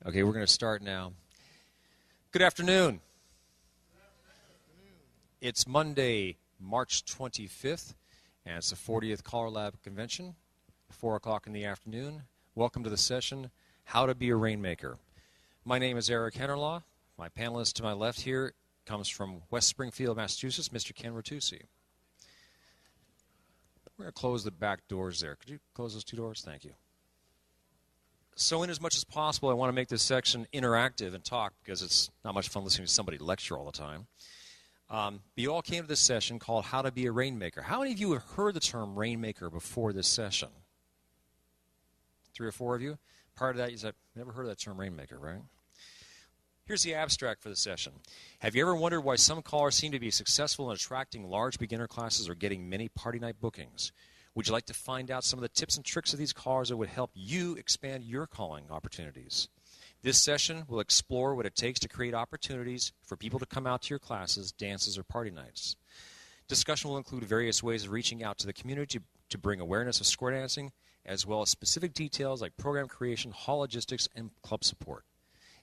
Okay, we're going to start now. Good afternoon. It's Monday, March 25th, and it's the 40th CALLERLAB convention, 4 o'clock in the afternoon. Welcome to the session, How to Be a Rainmaker. My name is Henerlau. My panelist to my left here comes from West Springfield, Massachusetts, Mr. Ken Ritucci. We're going to close the back doors there. Could you close those two doors? Thank you. So in as much as possible, I want to make this section interactive and talk because it's not much fun listening to somebody lecture all the time. But you all came to this session called How to Be a Rainmaker. How many of you have heard the term rainmaker before this session? 3 or 4 of you? Part of that, you said, never heard of that term rainmaker, right? Here's the abstract for the session. Have you ever wondered why some callers seem to be successful in attracting large beginner classes or getting many party night bookings? Would you like to find out some of the tips and tricks of these callers that would help you expand your calling opportunities? This session will explore what it takes to create opportunities for people to come out to your classes, dances, or party nights. Discussion will include various ways of reaching out to the community to bring awareness of square dancing, as well as specific details like program creation, hall logistics, and club support.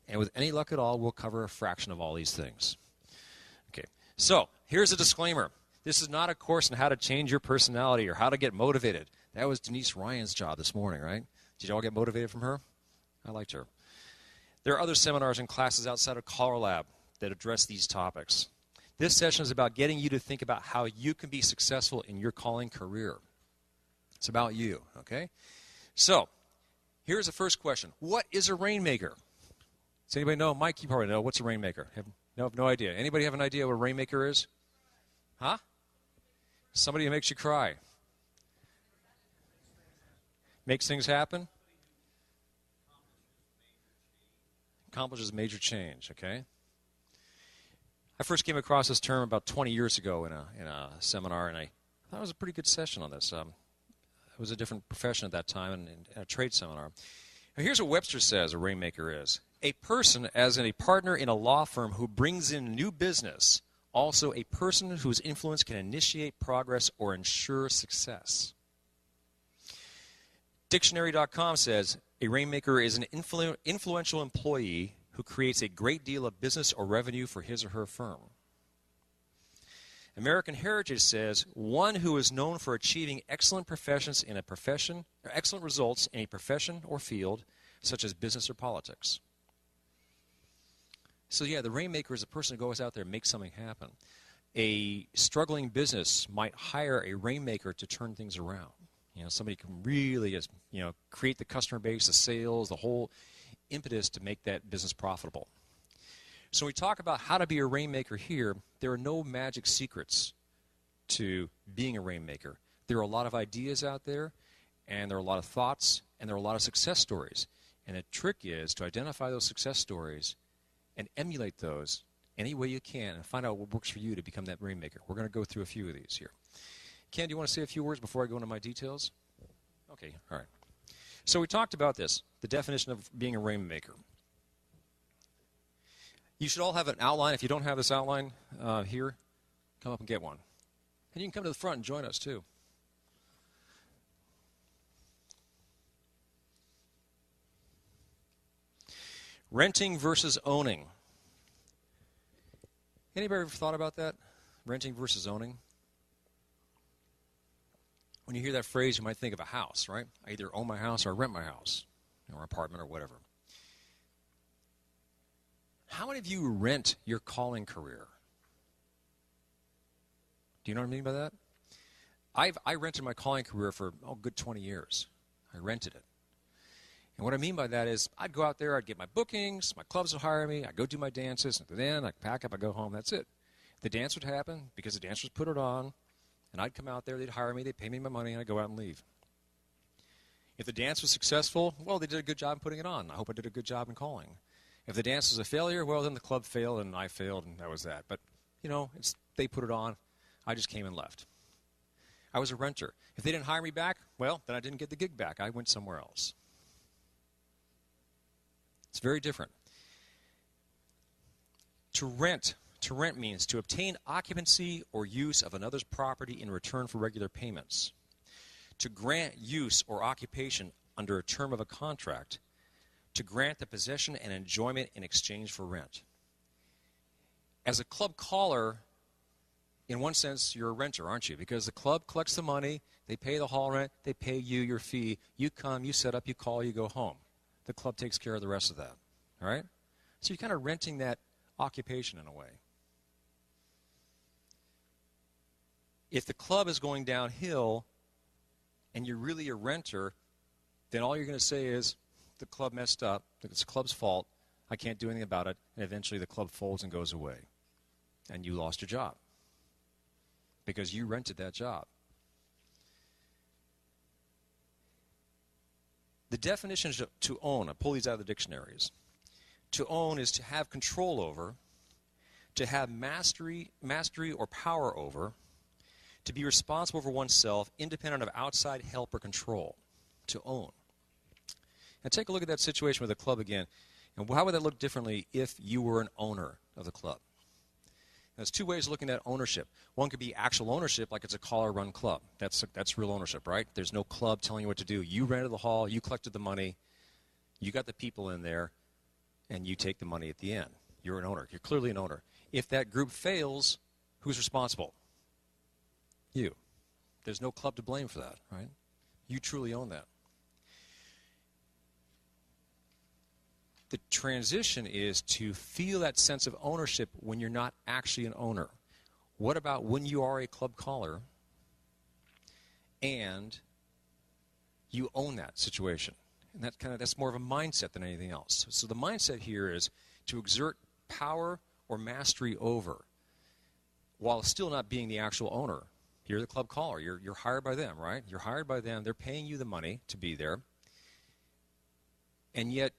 And with any luck at all, we'll cover a fraction of all these things. Okay, so here's a disclaimer. This is not a course on how to change your personality or how to get motivated. That was Denise Ryan's job this morning, right? Did you all get motivated from her? I liked her. There are other seminars and classes outside of CALLERLAB that address these topics. This session is about getting you to think about how you can be successful in your calling career. It's about you, okay? So, here's the first question. What is a rainmaker? Does anybody know? Mike, you probably know. What's a rainmaker? Have no idea. Anybody have an idea what a rainmaker is? Huh? Somebody who makes you cry. Makes things happen? Accomplishes major change, okay? I first came across this term about 20 years ago in a seminar, and I thought it was a pretty good session on this. It was a different profession at that time and a trade seminar. Now, here's what Webster says a rainmaker is. A person as in a partner in a law firm who brings in new business, also a person whose influence can initiate progress or ensure success. Dictionary.com says a rainmaker is an influential employee who creates a great deal of business or revenue for his or her firm. American Heritage says one who is known for achieving excellent results in a profession or field, such as business or politics. So yeah, the rainmaker is a person who goes out there and makes something happen. A struggling business might hire a rainmaker to turn things around. You know, somebody can really just, create the customer base, the sales, the whole impetus to make that business profitable. So when we talk about how to be a rainmaker here, there are no magic secrets to being a rainmaker. There are a lot of ideas out there, and there are a lot of thoughts, and there are a lot of success stories. And the trick is to identify those success stories and emulate those any way you can and find out what works for you to become that rainmaker. We're going to go through a few of these here. Ken, do you want to say a few words before I go into my details? Okay, all right. So we talked about this, the definition of being a rainmaker. You should all have an outline. If you don't have this outline here, come up and get one. And you can come to the front and join us too. Renting versus owning. Anybody ever thought about that? Renting versus owning? When you hear that phrase, you might think of a house, right? I either own my house or I rent my house, or apartment or whatever. How many of you rent your calling career? Do you know what I mean by that? I rented my calling career for a good 20 years. I rented it. And what I mean by that is I'd go out there, I'd get my bookings, my clubs would hire me, I'd go do my dances, and then I'd pack up, I'd go home, that's it. The dance would happen because the dancers put it on, and I'd come out there, they'd hire me, they'd pay me my money, and I'd go out and leave. If the dance was successful, well, they did a good job in putting it on. I hope I did a good job in calling. If the dance was a failure, well, then the club failed and I failed, and that was that. But, they put it on. I just came and left. I was a renter. If they didn't hire me back, well, then I didn't get the gig back. I went somewhere else. It's very different. To rent means to obtain occupancy or use of another's property in return for regular payments. To grant use or occupation under a term of a contract. to grant the possession and enjoyment in exchange for rent. As a club caller, in one sense, you're a renter, aren't you? Because the club collects the money, they pay the hall rent, they pay you your fee, you come, you set up, you call, you go home. The club takes care of the rest of that, all right? So you're kind of renting that occupation in a way. If the club is going downhill and you're really a renter, then all you're going to say is, the club messed up, it's the club's fault, I can't do anything about it, and eventually the club folds and goes away. And you lost your job because you rented that job. The definition to own, I pull these out of the dictionaries. To own is to have control over, to have mastery or power over, to be responsible for oneself, independent of outside help or control. To own. Now take a look at that situation with the club again. And how would that look differently if you were an owner of the club? There's two ways of looking at ownership. One could be actual ownership, like it's a caller-run club. That's real ownership, right? There's no club telling you what to do. You rented the hall, you collected the money, you got the people in there, and you take the money at the end. You're an owner. You're clearly an owner. If that group fails, who's responsible? You. There's no club to blame for that, right? You truly own that. The transition is to feel that sense of ownership when you're not actually an owner. What about when you are a club caller and you own that situation? And that's more of a mindset than anything else. So the mindset here is to exert power or mastery over while still not being the actual owner. You're the club caller. You're hired by them, right? You're hired by them. They're paying you the money to be there. And yet,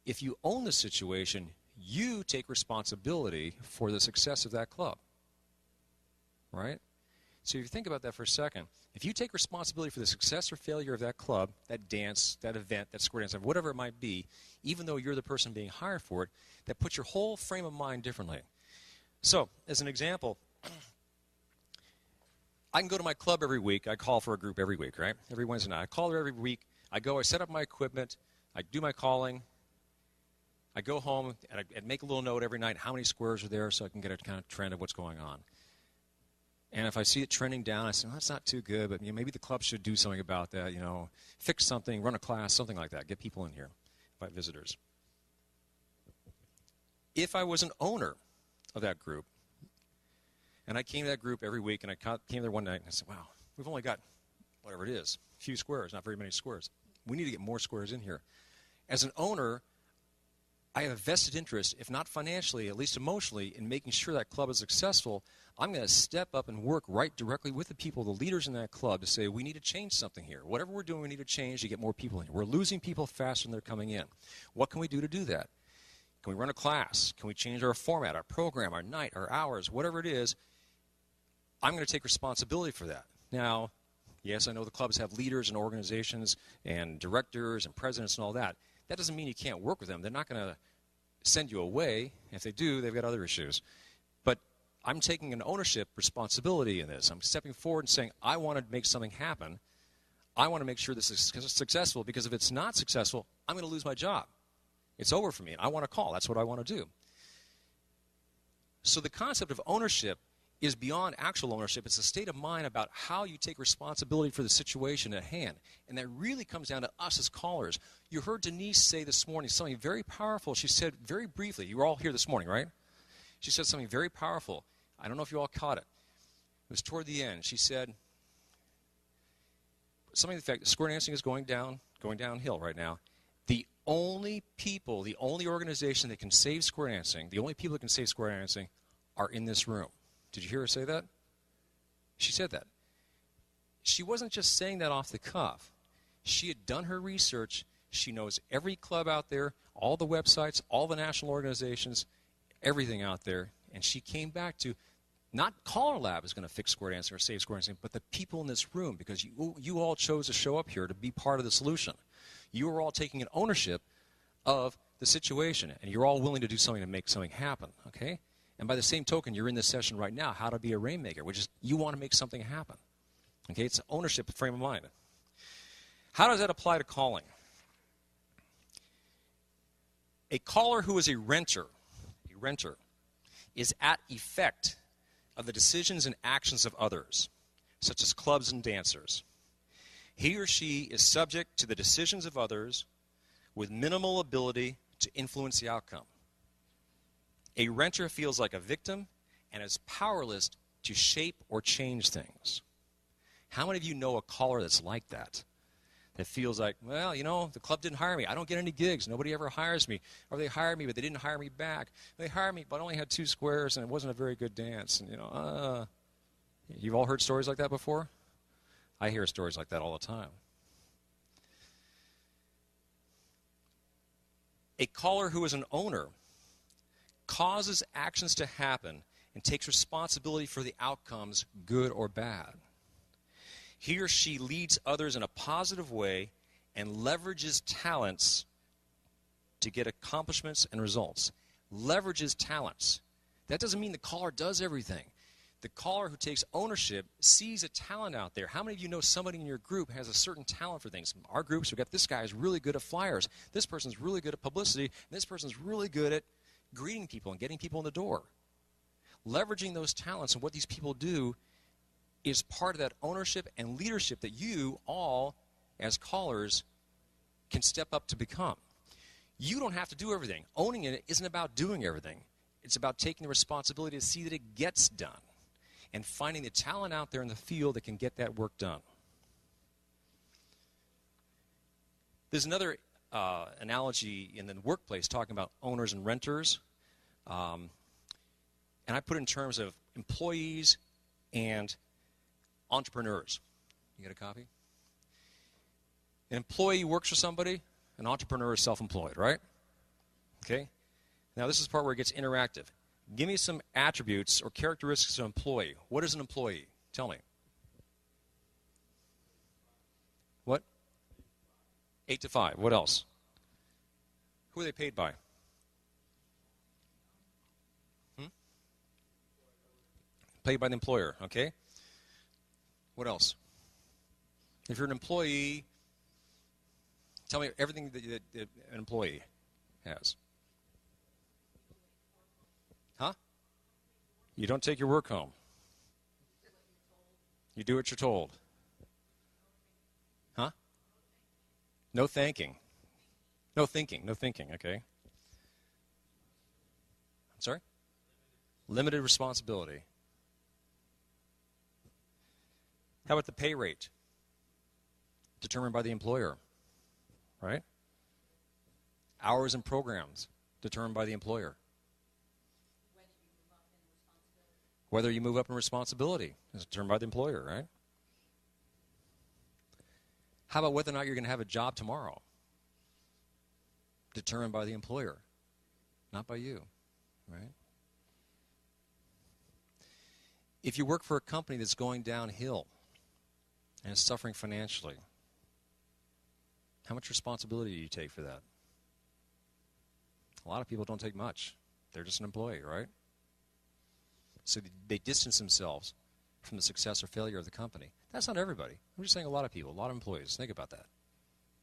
if you own the situation, you take responsibility for the success of that club, right? So if you think about that for a second, if you take responsibility for the success or failure of that club, that dance, that event, that square dance, whatever it might be, even though you're the person being hired for it, that puts your whole frame of mind differently. So, as an example, I can go to my club every week. I call for a group every week, right? Every Wednesday night. I call there every week. I go, I set up my equipment, I do my calling, I go home and I make a little note every night how many squares are there so I can get a kind of trend of what's going on. And if I see it trending down, I say, well, that's not too good, but maybe the club should do something about that, fix something, run a class, something like that, get people in here, invite visitors. If I was an owner of that group, and I came to that group every week, and I came there one night, and I said, wow, we've only got whatever it is, a few squares, not very many squares. We need to get more squares in here. As an owner, I have a vested interest, if not financially, at least emotionally, in making sure that club is successful. I'm going to step up and work right directly with the people, the leaders in that club, to say, we need to change something here. Whatever we're doing, we need to change to get more people in here. We're losing people faster than they're coming in. What can we do to do that? Can we run a class? Can we change our format, our program, our night, our hours, whatever it is? I'm going to take responsibility for that. Now, yes, I know the clubs have leaders and organizations and directors and presidents and all that. That doesn't mean you can't work with them. They're not going to send you away. If they do, they've got other issues. But I'm taking an ownership responsibility in this. I'm stepping forward and saying, I want to make something happen. I want to make sure this is successful, because if it's not successful, I'm going to lose my job. It's over for me, and I want to call. That's what I want to do. So the concept of ownership is beyond actual ownership. It's a state of mind about how you take responsibility for the situation at hand. And that really comes down to us as callers. You heard Denise say this morning something very powerful. She said very briefly, you were all here this morning, right? She said something very powerful. I don't know if you all caught it. It was toward the end. She said something to the fact that square dancing is going downhill right now. The only people, the only organization that can save square dancing, the only people that can save square dancing are in this room. Did you hear her say that? She said that. She wasn't just saying that off the cuff. She had done her research. She knows every club out there, all the websites, all the national organizations, everything out there. And she came back to, not CALLERLAB is going to fix square dancing or save square dancing, but the people in this room, because you all chose to show up here to be part of the solution. You are all taking an ownership of the situation, and you're all willing to do something to make something happen, okay? And by the same token, you're in this session right now, how to be a rainmaker, which is you want to make something happen. Okay, it's ownership frame of mind. How does that apply to calling? A caller who is a renter is at effect of the decisions and actions of others, such as clubs and dancers. He or she is subject to the decisions of others with minimal ability to influence the outcome. A renter feels like a victim and is powerless to shape or change things. How many of you know a caller that's like that? That feels like, well, you know, the club didn't hire me. I don't get any gigs. Nobody ever hires me. Or they hired me, but they didn't hire me back. They hired me, but I only had 2 squares, and it wasn't a very good dance. And, you've all heard stories like that before? I hear stories like that all the time. A caller who is an owner causes actions to happen and takes responsibility for the outcomes, good or bad. He or she leads others in a positive way and leverages talents to get accomplishments and results. Leverages talents. That doesn't mean the caller does everything. The caller who takes ownership sees a talent out there. How many of you know somebody in your group has a certain talent for things? Our groups, we've got this guy is really good at flyers. This person's really good at publicity. And this person's really good at greeting people and getting people in the door. Leveraging those talents and what these people do is part of that ownership and leadership that you all, as callers, can step up to become. You don't have to do everything. Owning it isn't about doing everything. It's about taking the responsibility to see that it gets done and finding the talent out there in the field that can get that work done. There's another analogy in the workplace talking about owners and renters. And I put it in terms of employees and entrepreneurs. You got a copy? An employee works for somebody. An entrepreneur is self-employed, right? Okay? Now this is the part where it gets interactive. Give me some attributes or characteristics of an employee. What is an employee? Tell me. What? 8 to 5. What else? Who are they paid by? Paid by the employer, okay? What else? If you're an employee, tell me everything that an employee has. Huh? You don't take your work home. You do what you're told. Huh? No thanking. No thinking, okay? I'm sorry? Limited responsibility. How about the pay rate? Determined by the employer, right? Hours and programs determined by the employer. Whether you move up in responsibility is determined by the employer, right? How about whether or not you're going to have a job tomorrow? Determined by the employer, not by you, right? If you work for a company that's going downhill and is suffering financially, how much responsibility do you take for that? A lot of people don't take much. They're just an employee, right? So they distance themselves from the success or failure of the company. That's not everybody. I'm just saying a lot of people, a lot of employees. Think about that.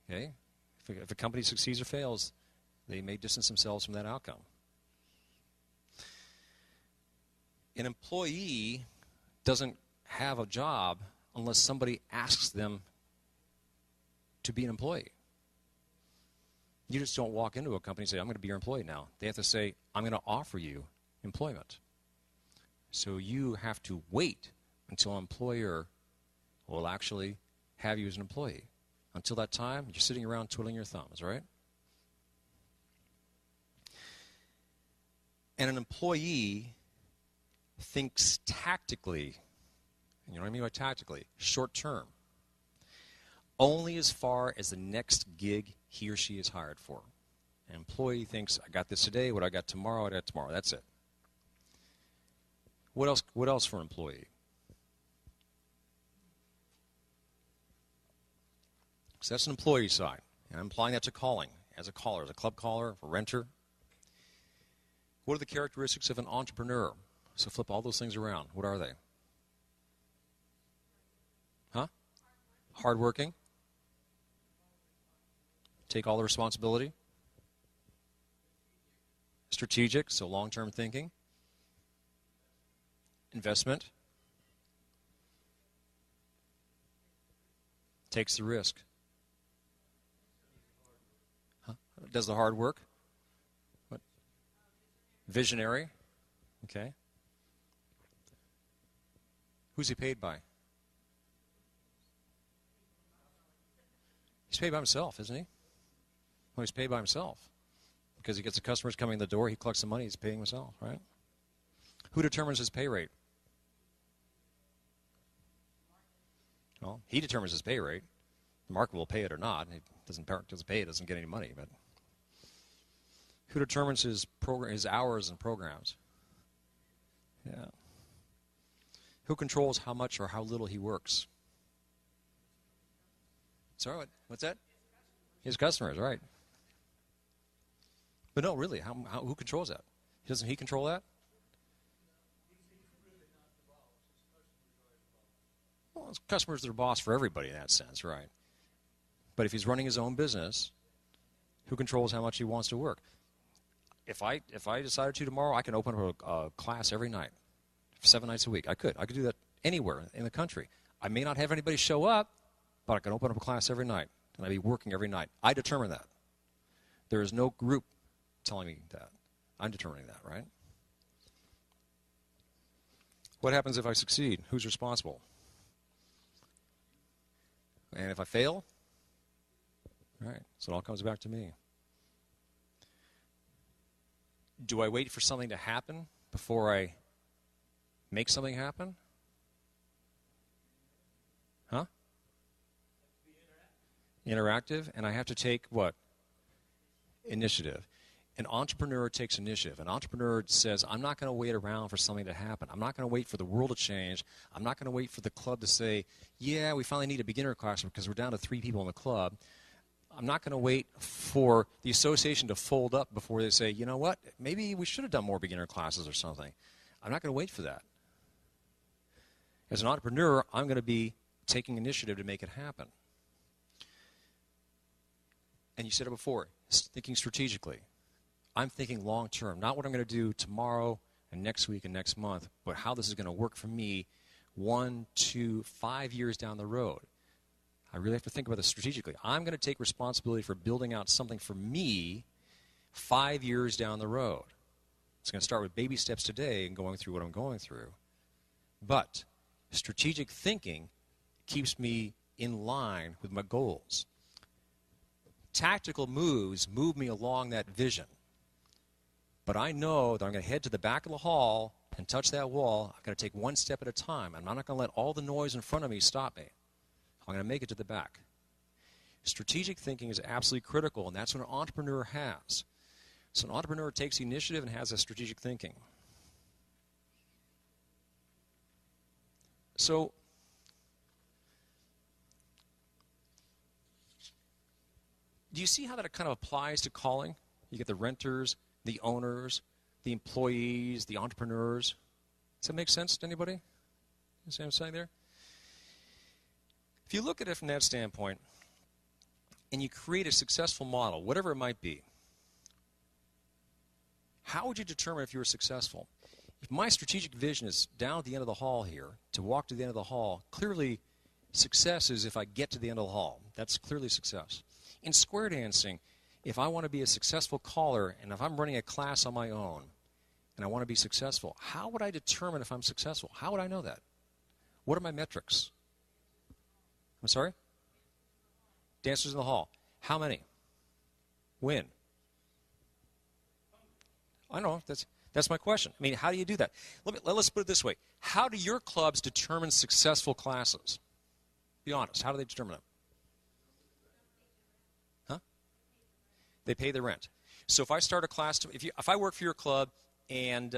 Okay? If a company succeeds or fails, they may distance themselves from that outcome. An employee doesn't have a job unless somebody asks them to be an employee. You just don't walk into a company and say, I'm going to be your employee now. They have to say, I'm going to offer you employment. So you have to wait until an employer will actually have you as an employee. Until that time, you're sitting around twiddling your thumbs, right? And an employee thinks tactically. You know what I mean by tactically? Short term. Only as far as the next gig he or she is hired for. An employee thinks, I got this today, what I got tomorrow, I got tomorrow. That's it. What else for an employee? So that's an employee side. And I'm applying that to calling. As a caller, as a club caller, a renter. What are the characteristics of an entrepreneur? So flip all those things around. What are they? Huh? Hardworking. Take all the responsibility. Strategic, so long-term thinking. Investment. Takes the risk. Huh? Does the hard work. What? Visionary. Okay. Who's he paid by? He's paid by himself, isn't he? Well, he's paid by himself. Because he gets the customers coming in the door, he collects the money, he's paying himself, right? Who determines his pay rate? Well, he determines his pay rate. The market will pay it or not. It doesn't pay it, doesn't get any money. But who determines his hours and programs? Yeah. Who controls how much or how little he works? Sorry, what's that? His customers, right. But no, really, who controls that? Doesn't he control that? Well, his customers are the boss for everybody in that sense, right? But if he's running his own business, who controls how much he wants to work? If I decided to tomorrow, I can open up a class every night, 7 nights a week. I could do that anywhere in the country. I may not have anybody show up, but I can open up a class every night, and I'd be working every night. I determine that. There is no group telling me that. I'm determining that, right? What happens if I succeed? Who's responsible? And if I fail? Right, so it all comes back to me. Do I wait for something to happen before I make something happen? Huh? Interactive, and I have to take what? Initiative. An entrepreneur takes initiative. An entrepreneur says, I'm not going to wait around for something to happen. I'm not going to wait for the world to change. I'm not going to wait for the club to say, yeah, we finally need a beginner class because we're down to 3 people in the club. I'm not going to wait for the association to fold up before they say, you know what, maybe we should have done more beginner classes or something. I'm not going to wait for that. As an entrepreneur, I'm going to be taking initiative to make it happen. And you said it before, thinking strategically. I'm thinking long term, not what I'm going to do tomorrow and next week and next month, but how this is going to work for me 1, 2, 5 years down the road. I really have to think about this strategically. I'm going to take responsibility for building out something for me 5 years down the road. It's going to start with baby steps today and going through what I'm going through. But strategic thinking keeps me in line with my goals. Tactical moves move me along that vision. But I know that I'm going to head to the back of the hall and touch that wall. I'm going to take one step at a time. I'm not going to let all the noise in front of me stop me. I'm going to make it to the back. Strategic thinking is absolutely critical, and that's what an entrepreneur has. So an entrepreneur takes the initiative and has a strategic thinking. So do you see how that kind of applies to calling? You get the renters, the owners, the employees, the entrepreneurs. Does that make sense to anybody? You see what I'm saying there? If you look at it from that standpoint, and you create a successful model, whatever it might be, how would you determine if you were successful? If my strategic vision is down at the end of the hall here, to walk to the end of the hall, clearly success is if I get to the end of the hall. That's clearly success. In square dancing, if I want to be a successful caller, and if I'm running a class on my own, and I want to be successful, how would I determine if I'm successful? How would I know that? What are my metrics? I'm sorry? Dancers in the hall. How many? When? I know. That's my question. I mean, how do you do that? Let's put it this way. How do your clubs determine successful classes? Be honest. How do they determine them? Huh? They pay the rent. So if I start a class, if I work for your club and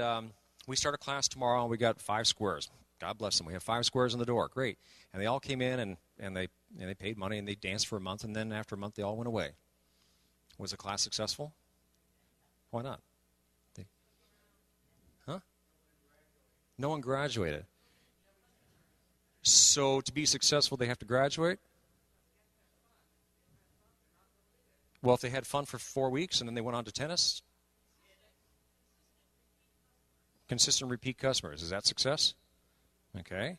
we start a class tomorrow and we got 5 squares, God bless them. We have 5 squares in the door. Great. And they all came in and they paid money and they danced for a month, and then after a month they all went away. Was the class successful? Why not? Huh? No one graduated. So to be successful, they have to graduate? Well, if they had fun for 4 weeks and then they went on to tennis? Consistent repeat customers. Is that success? Okay.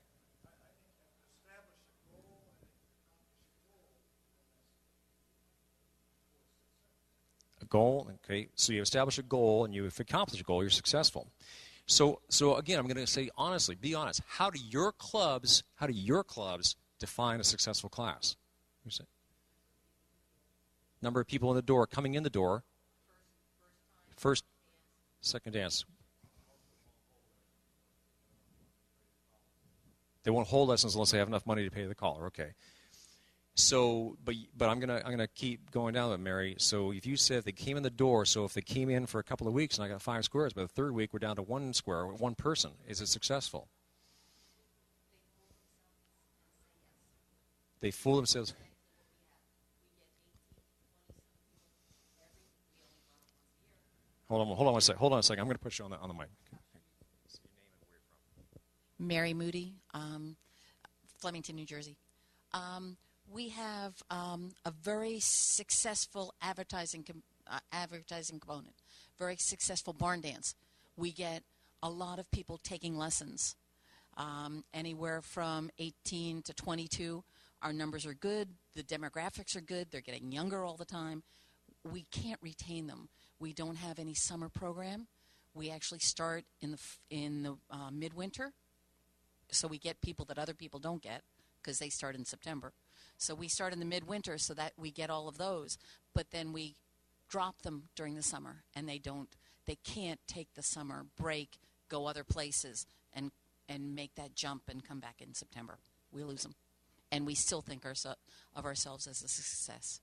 A goal. Okay. So you establish a goal, and you accomplish a goal, you're successful. So again, I'm going to say honestly, be honest. How do your clubs define a successful class? Number of people in the door, coming in the door. First, second dance. They won't hold lessons unless they have enough money to pay the caller. Okay. So, but I'm gonna keep going down with Mary. So if you said they came in the door, so if they came in for a couple of weeks and I got 5 squares, by the third week we're down to 1 square, 1 person. Is it successful? They fool themselves. Hold on one second. I'm going to put you on the mic. Mary Moody, Flemington, New Jersey. We have a very successful advertising component, very successful barn dance. We get a lot of people taking lessons, anywhere from 18 to 22. Our numbers are good. The demographics are good. They're getting younger all the time. We can't retain them. We don't have any summer program. We actually start in the midwinter, so we get people that other people don't get because they start in September. So we start in the midwinter so that we get all of those, but then we drop them during the summer, and they can't take the summer break, go other places, and make that jump and come back in September. We lose them, and we still think of ourselves as a success.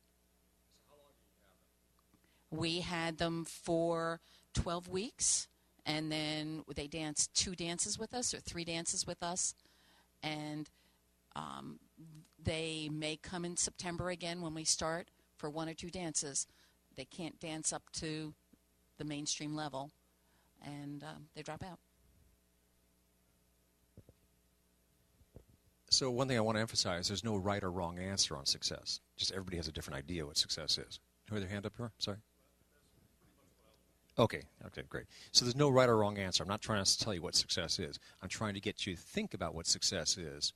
We had them for 12 weeks, and then they danced 2 dances with us or 3 dances with us, and they may come in September again when we start for 1 or 2 dances. They can't dance up to the mainstream level, and they drop out. So one thing I want to emphasize, there's no right or wrong answer on success. Just everybody has a different idea what success is. Who had their hand up here? Sorry. Okay, great. So there's no right or wrong answer. I'm not trying to tell you what success is. I'm trying to get you to think about what success is.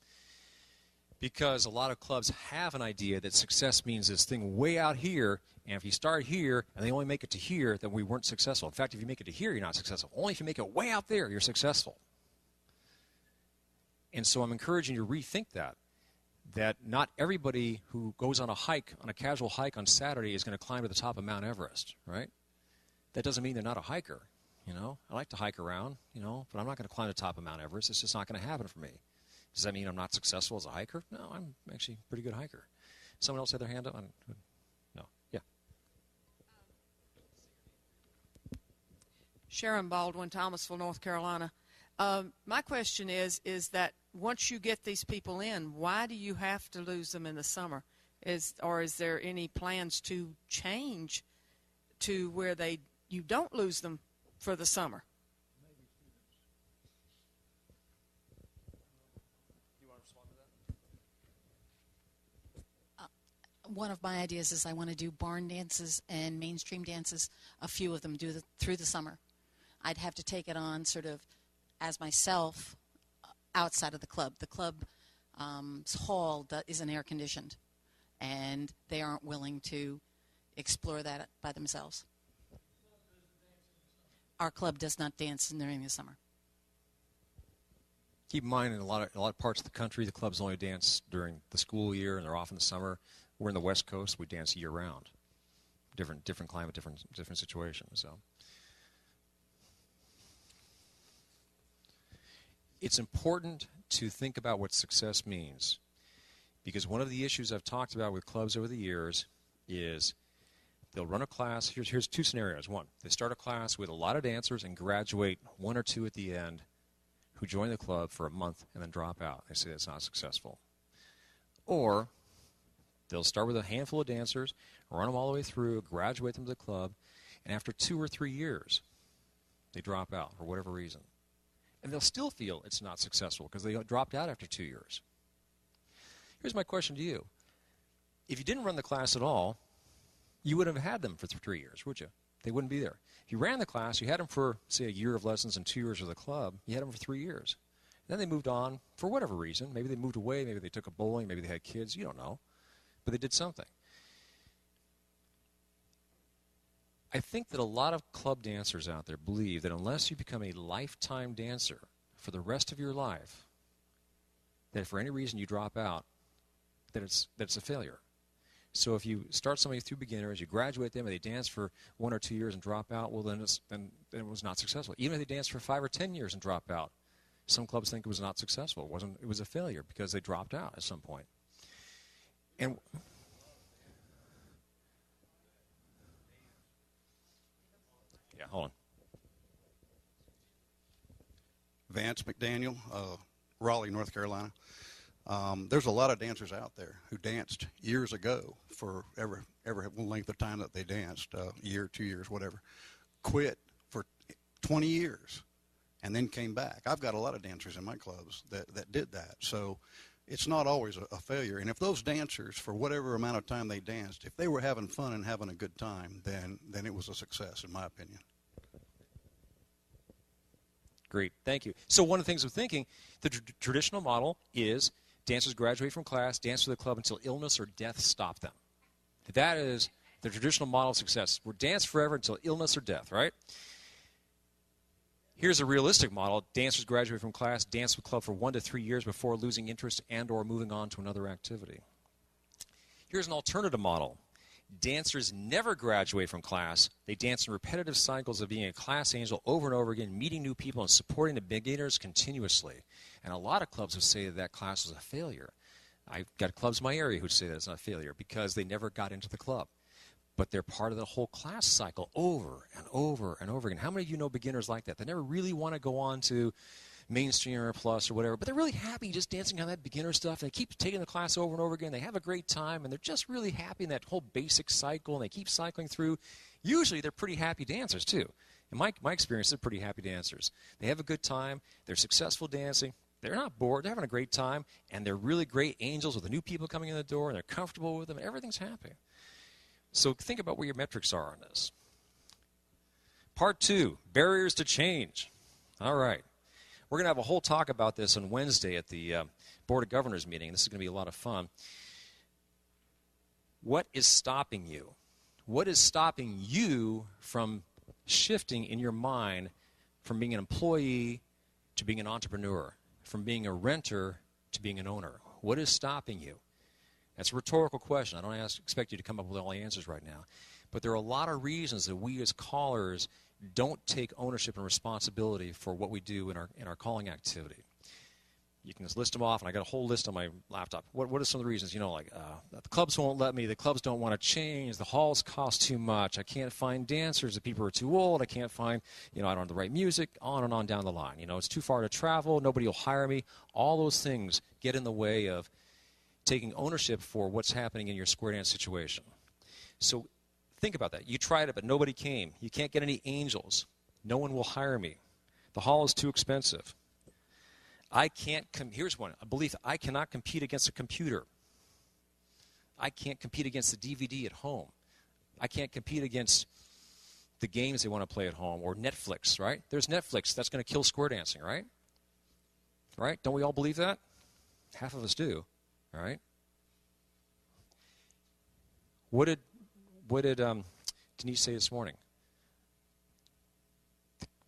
Because a lot of clubs have an idea that success means this thing way out here, and if you start here and they only make it to here, then we weren't successful. In fact, if you make it to here, you're not successful. Only if you make it way out there, you're successful. And so I'm encouraging you to rethink that not everybody who goes on a casual hike on Saturday is going to climb to the top of Mount Everest, right? That doesn't mean they're not a hiker, I like to hike around, but I'm not going to climb the top of Mount Everest. It's just not going to happen for me. Does that mean I'm not successful as a hiker? No, I'm actually a pretty good hiker. Someone else had their hand up? No. Yeah. Sharon Baldwin, Thomasville, North Carolina. My question is that once you get these people in, why do you have to lose them in the summer? Is there any plans to change to where you don't lose them for the summer? One of my ideas is I want to do barn dances and mainstream dances, a few of them through the summer. I'd have to take it on sort of as myself outside of the club. The club's hall isn't air conditioned, and they aren't willing to explore that by themselves. Our club does not dance during the summer. Keep in mind, in a lot of parts of the country, the clubs only dance during the school year, and they're off in the summer. We're in the West Coast. We dance year-round. Different climate, different situation. So it's important to think about what success means, because one of the issues I've talked about with clubs over the years is they'll run a class. Here's 2 scenarios. One, they start a class with a lot of dancers and graduate 1 or 2 at the end who join the club for a month and then drop out. They say that's not successful. Or they'll start with a handful of dancers, run them all the way through, graduate them to the club, and after 2 or 3 years, they drop out for whatever reason. And they'll still feel it's not successful because they dropped out after 2 years. Here's my question to you. If you didn't run the class at all, you wouldn't have had them for 3 years, would you? They wouldn't be there. If you ran the class, you had them for, say, a year of lessons and 2 years of the club. You had them for 3 years. Then they moved on for whatever reason. Maybe they moved away. Maybe they took up bowling. Maybe they had kids. You don't know. But they did something. I think that a lot of club dancers out there believe that unless you become a lifetime dancer for the rest of your life, that if for any reason you drop out, that it's a failure. So if you start somebody through beginners, you graduate them, and they dance for 1 or 2 years and drop out, well, then it was not successful. Even if they dance for 5 or 10 years and drop out, some clubs think it was not successful. It was a failure because they dropped out at some point. And yeah, hold on. Vance McDaniel, Raleigh, North Carolina. There's a lot of dancers out there who danced years ago for every length of time that they danced, a year, 2 years, whatever, quit for 20 years and then came back. I've got a lot of dancers in my clubs that did that. So it's not always a failure. And if those dancers, for whatever amount of time they danced, if they were having fun and having a good time, then it was a success, in my opinion. Great, thank you. So one of the things we're thinking, the traditional model is dancers graduate from class, dance for the club until illness or death stop them. That is the traditional model of success. We're dance forever until illness or death, right? Here's a realistic model. Dancers graduate from class, dance with club for 1 to 3 years before losing interest and or moving on to another activity. Here's an alternative model. Dancers never graduate from class. They dance in repetitive cycles of being a class angel over and over again, meeting new people and supporting the beginners continuously. And a lot of clubs would say that class was a failure. I've got clubs in my area who say that it's not a failure because they never got into the club. But they're part of the whole class cycle over and over and over again. How many of you know beginners like that? They never really want to go on to mainstream or plus or whatever, but they're really happy just dancing on that beginner stuff. And they keep taking the class over and over again. They have a great time, and they're just really happy in that whole basic cycle, and they keep cycling through. Usually they're pretty happy dancers, too. In my experience, they're pretty happy dancers. They have a good time. They're successful dancing. They're not bored. They're having a great time, and they're really great angels with the new people coming in the door, and they're comfortable with them, and everything's happy. So think about where your metrics are on this. Part 2, barriers to change. All right. We're going to have a whole talk about this on Wednesday at the Board of Governors meeting. This is going to be a lot of fun. What is stopping you? What is stopping you from shifting in your mind from being an employee to being an entrepreneur, from being a renter to being an owner? What is stopping you? That's a rhetorical question. I don't expect you to come up with all the answers right now. But there are a lot of reasons that we as callers don't take ownership and responsibility for what we do in our calling activity. You can just list them off, and I got a whole list on my laptop. What are some of the reasons? You know, like the clubs won't let me, the clubs don't want to change, the halls cost too much, I can't find dancers, the people are too old, I can't find, I don't have the right music, on and on down the line. It's too far to travel, nobody will hire me. All those things get in the way of taking ownership for what's happening in your square dance situation. So think about that. You tried it, but nobody came. You can't get any angels. No one will hire me. The hall is too expensive. Here's one, a belief: I cannot compete against a computer. I can't compete against the DVD at home. I can't compete against the games they want to play at home, or Netflix, right? There's Netflix. That's going to kill square dancing, right? Right? Don't we all believe that? Half of us do, all right? What did Denise say this morning?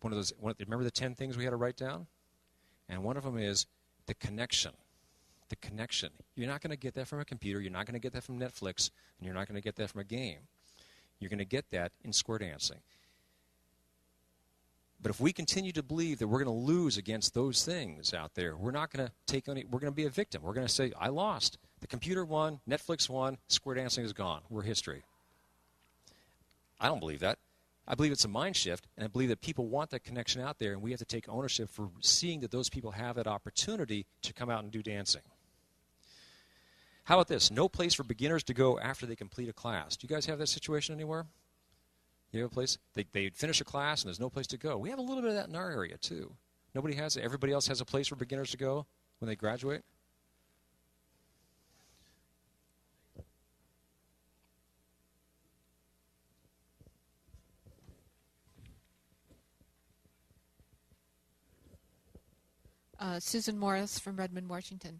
Remember the 10 things we had to write down? And one of them is the connection. The connection. You're not going to get that from a computer. You're not going to get that from Netflix. And you're not going to get that from a game. You're going to get that in square dancing. But if we continue to believe that we're going to lose against those things out there, we're not going to take any, we're going to be a victim. We're going to say, I lost. The computer won, Netflix won, square dancing is gone. We're history. I don't believe that. I believe it's a mind shift, and I believe that people want that connection out there, and we have to take ownership for seeing that those people have that opportunity to come out and do dancing. How about this? No place for beginners to go after they complete a class. Do you guys have that situation anywhere? You have a place? They finish a class, and there's no place to go. We have a little bit of that in our area, too. Nobody has it. Everybody else has a place for beginners to go when they graduate? Susan Morris from Redmond, Washington.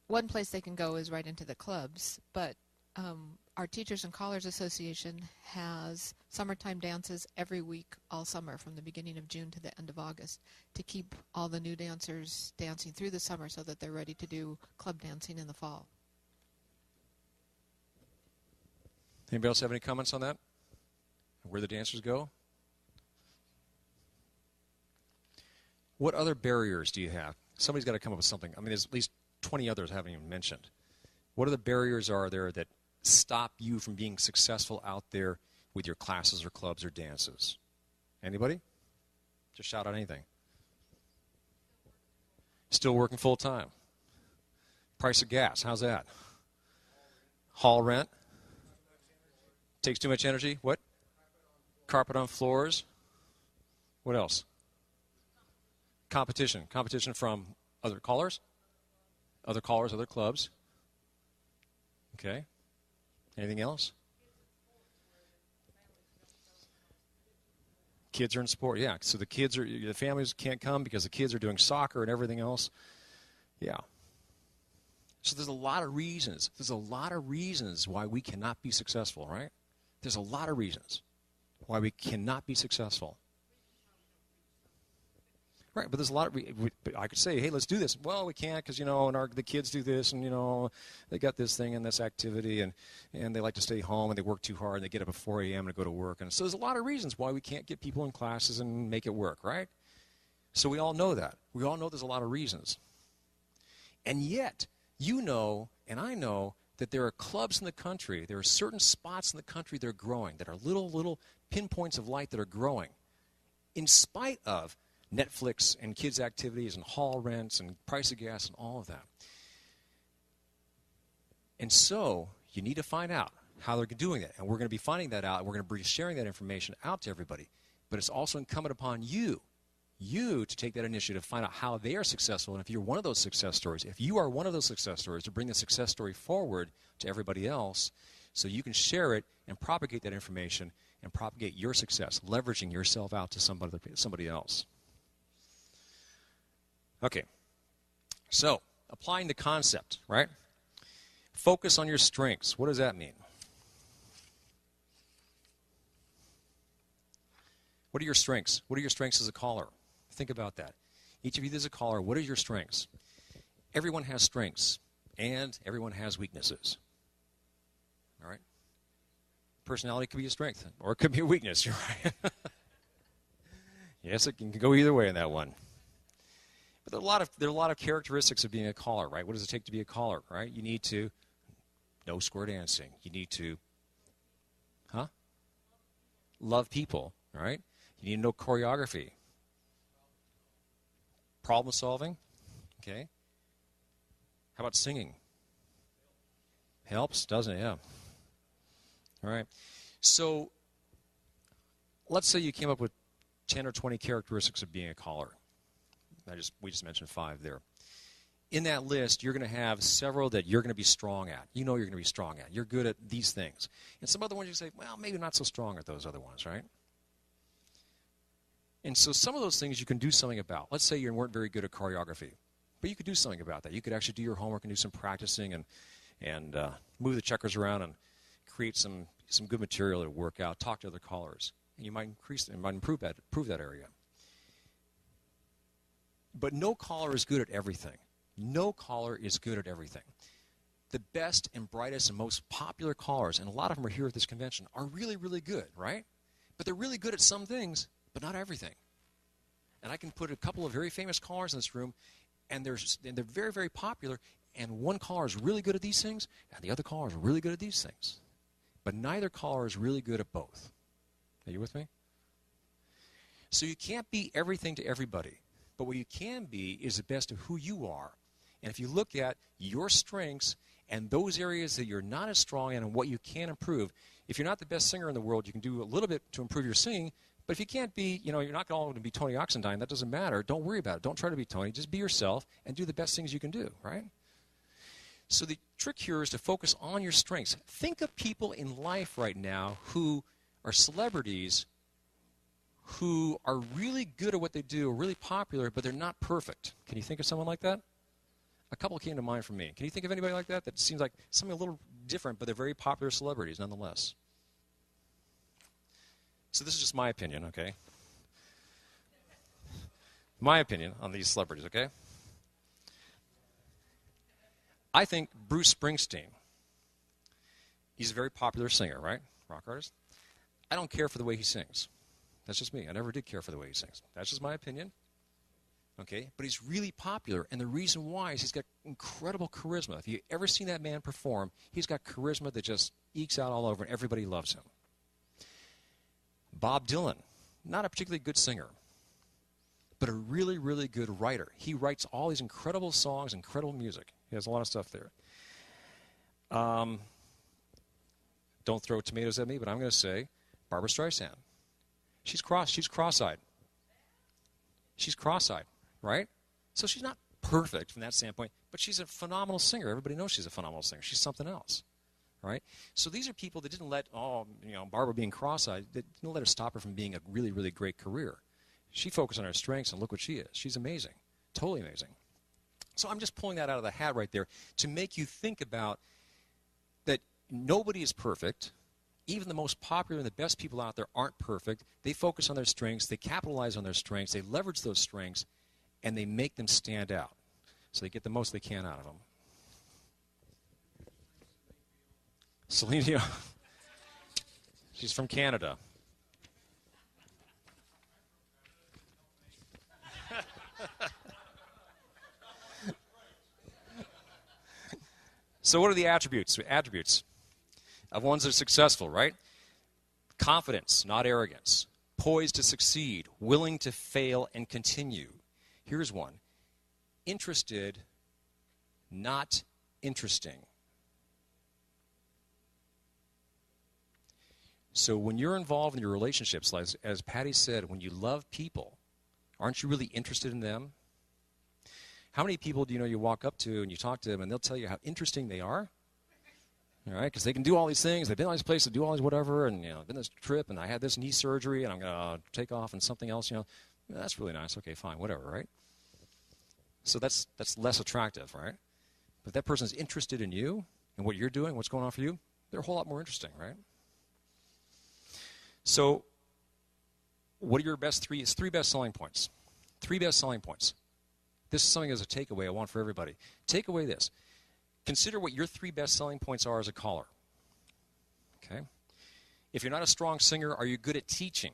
One place they can go is right into the clubs, but our Teachers and Callers Association has summertime dances every week all summer from the beginning of June to the end of August to keep all the new dancers dancing through the summer so that they're ready to do club dancing in the fall. Anybody else have any comments on that? Where the dancers go? What other barriers do you have? Somebody's got to come up with something. I mean, there's at least 20 others I haven't even mentioned. What other barriers are there that stop you from being successful out there with your classes or clubs or dances? Anybody? Just shout out anything. Still working full time. Price of gas, how's that? Hall rent. Takes too much energy. What? Carpet on floors. What else? Competition. Competition from other callers? Other callers, other clubs. Okay. Anything else? Kids are in sport. Yeah. So the families can't come because the kids are doing soccer and everything else. Yeah. So there's a lot of reasons. There's a lot of reasons why we cannot be successful, right? There's a lot of reasons why we cannot be successful. Right, but there's a lot of, I could say, hey, let's do this. Well, we can't because, and the kids do this, and, they got this thing and this activity, and they like to stay home, and they work too hard, and they get up at 4 a.m. to go to work. And so there's a lot of reasons why we can't get people in classes and make it work, right? So we all know that. We all know there's a lot of reasons. And yet, and I know that there are clubs in the country, there are certain spots in the country that are growing, that are little pinpoints of light that are growing, in spite of Netflix and kids' activities and hall rents and price of gas and all of that. And so you need to find out how they're doing it. And we're going to be finding that out. And we're going to be sharing that information out to everybody. But it's also incumbent upon you to take that initiative, find out how they are successful. And if you're one of those success stories, to bring the success story forward to everybody else so you can share it and propagate that information and propagate your success, leveraging yourself out to somebody else. Okay, so applying the concept, right? Focus on your strengths. What does that mean? What are your strengths? What are your strengths as a caller? Think about that. Each of you as a caller, what are your strengths? Everyone has strengths, and everyone has weaknesses. All right? Personality could be a strength, or it could be a weakness, right? Yes, it can go either way in that one. But there are a lot of characteristics of being a caller, right? What does it take to be a caller, right? You need to know square dancing. You need to, love people, right? You need to know choreography. Problem solving, okay? How about singing? Helps, doesn't it? Yeah. All right. So let's say you came up with 10 or 20 characteristics of being a caller. We just mentioned 5 there. In that list, you're going to have several that you're going to be strong at. You're going to be strong at. You're good at these things. And some other ones you say, well, maybe not so strong at those other ones, right? And so some of those things you can do something about. Let's say you weren't very good at choreography, but you could do something about that. You could actually do your homework and do some practicing and move the checkers around and create some good material to work out, talk to other callers. And you might improve that area. But no caller is good at everything. No caller is good at everything. The best and brightest and most popular callers, and a lot of them are here at this convention, are really, really good, right? But they're really good at some things, but not everything. And I can put a couple of very famous callers in this room, and they're very, very popular, and one caller is really good at these things, and the other caller is really good at these things. But neither caller is really good at both. Are you with me? So you can't be everything to everybody. But what you can be is the best of who you are. And if you look at your strengths and those areas that you're not as strong in and what you can improve, if you're not the best singer in the world, you can do a little bit to improve your singing. But if you can't be, you're not going to be Tony Oxendine, that doesn't matter. Don't worry about it. Don't try to be Tony. Just be yourself and do the best things you can do, right? So the trick here is to focus on your strengths. Think of people in life right now who are celebrities who are really good at what they do, really popular, but they're not perfect. Can you think of someone like that? A couple came to mind for me. Can you think of anybody like that seems like something a little different, but they're very popular celebrities nonetheless? So this is just my opinion, okay? My opinion on these celebrities, okay? I think Bruce Springsteen, he's a very popular singer, right? Rock artist. I don't care for the way he sings. That's just me. I never did care for the way he sings. That's just my opinion. Okay? But he's really popular, and the reason why is he's got incredible charisma. If you've ever seen that man perform, he's got charisma that just ekes out all over, and everybody loves him. Bob Dylan, not a particularly good singer, but a really, really good writer. He writes all these incredible songs, incredible music. He has a lot of stuff there. Don't throw tomatoes at me, but I'm going to say Barbra Streisand. She's cross-eyed. She's cross-eyed, right? So she's not perfect from that standpoint, but she's a phenomenal singer. Everybody knows she's a phenomenal singer. She's something else, right? So these are people that didn't let, Barbara being cross-eyed, that didn't let her stop her from being a really, really great career. She focused on her strengths, and look what she is. She's amazing, totally amazing. So I'm just pulling that out of the hat right there to make you think about that nobody is perfect. Even the most popular and the best people out there aren't perfect. They focus on their strengths. They capitalize on their strengths. They leverage those strengths, and they make them stand out. So they get the most they can out of them. Celine Dion. She's from Canada. So what are the attributes? Attributes of ones that are successful, right? Confidence, not arrogance. Poised to succeed, willing to fail and continue. Here's one. Interested, not interesting. So when you're involved in your relationships, as Patty said, when you love people, aren't you really interested in them? How many people do you know you walk up to and you talk to them and they'll tell you how interesting they are? All right, because they can do all these things. They've been on this place to do all this whatever, and been on this trip, and I had this knee surgery, and I'm going to take off and something else. That's really nice. Okay, fine, whatever, right? So that's less attractive, right? But if that person's interested in you and what you're doing, what's going on for you, they're a whole lot more interesting, right? So, what are your three best selling points? 3 best selling points. This is something as a takeaway I want for everybody. Take away this. Consider what your 3 best selling points are as a caller. Okay? If you're not a strong singer, are you good at teaching?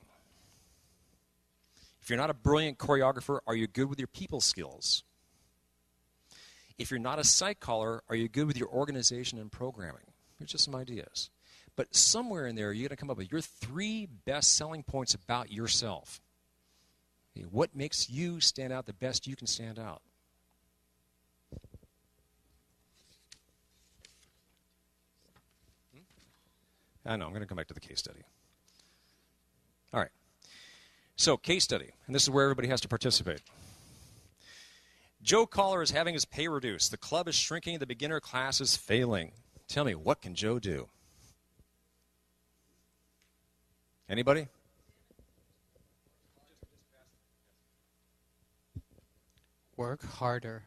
If you're not a brilliant choreographer, are you good with your people skills? If you're not a psych caller, are you good with your organization and programming? Here's just some ideas. But somewhere in there, you're going to come up with your 3 best selling points about yourself. Okay, what makes you stand out the best you can stand out? I know, I'm going to come back to the case study. All right. So, case study, and this is where everybody has to participate. Joe Caller is having his pay reduced. The club is shrinking. The beginner class is failing. Tell me, what can Joe do? Anybody? Work harder.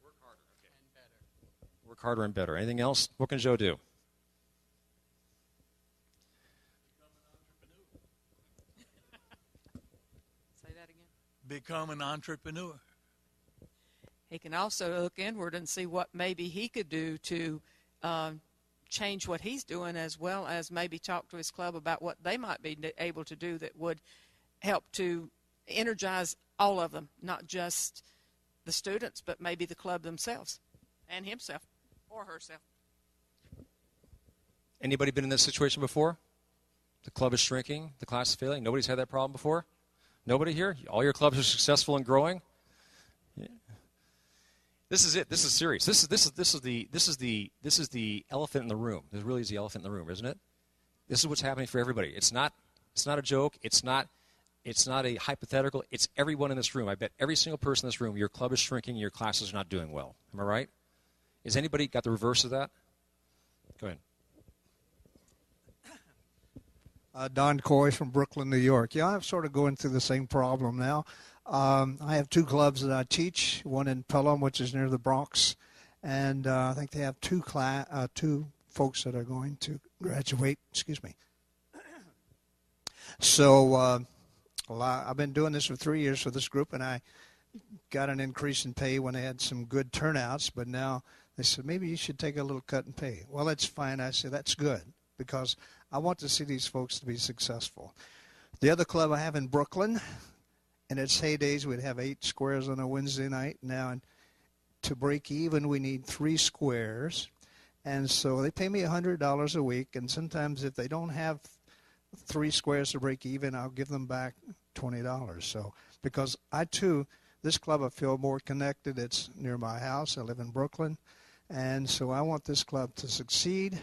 Work harder, okay. And better. Work harder and better. Anything else? What can Joe do? Say that again. Become an entrepreneur. He can also look inward and see what maybe he could do to change what he's doing, as well as maybe talk to his club about what they might be able to do that would help to energize all of them, not just the students, but maybe the club themselves and himself or herself. Anybody been in this situation before? The club is shrinking, the class is failing. Nobody's had that problem before? Nobody here? All your clubs are successful and growing? Yeah. This is it. This is serious. This is the elephant in the room. This really is the elephant in the room, isn't it? This is what's happening for everybody. It's not a joke. It's not a hypothetical. It's everyone in this room. I bet every single person in this room, your club is shrinking, your classes are not doing well. Am I right? Has anybody got the reverse of that? Go ahead. Don Coy from Brooklyn, New York. Yeah, I'm sort of going through the same problem now. I have 2 clubs that I teach, one in Pelham, which is near the Bronx, and I think they have 2 folks that are going to graduate. Excuse me. So I've been doing this for 3 years for this group, and I got an increase in pay when they had some good turnouts, but now they said, maybe you should take a little cut in pay. Well, that's fine. I said, that's good, because I want to see these folks to be successful. The other club I have in Brooklyn, in its heydays, we'd have 8 squares on a Wednesday night. Now, to break even, we need 3 squares. And so they pay me $100 a week, and sometimes if they don't have 3 squares to break even, I'll give them back $20. So, because I, too, this club I feel more connected. It's near my house. I live in Brooklyn. And so I want this club to succeed.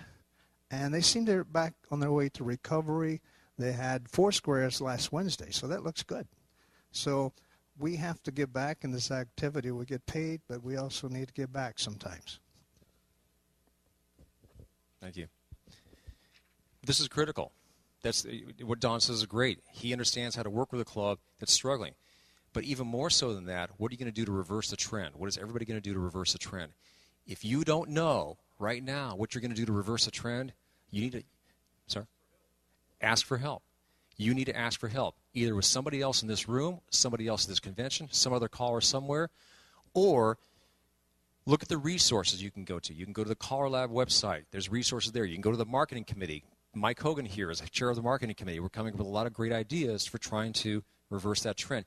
And they seem they're back on their way to recovery. They had 4 squares last Wednesday, so that looks good. So we have to give back in this activity. We get paid, but we also need to give back sometimes. Thank you. This is critical. That's what Don says is great. He understands how to work with a club that's struggling. But even more so than that, what are you going to do to reverse the trend? What is everybody going to do to reverse the trend? If you don't know right now what you're going to do to reverse the trend, you need to ask for help. You need to ask for help, either with somebody else in this room, somebody else at this convention, some other caller somewhere, or look at the resources you can go to. You can go to the CALLERLAB website. There's resources there. You can go to the marketing committee. Mike Hogan here is chair of the marketing committee. We're coming up with a lot of great ideas for trying to reverse that trend.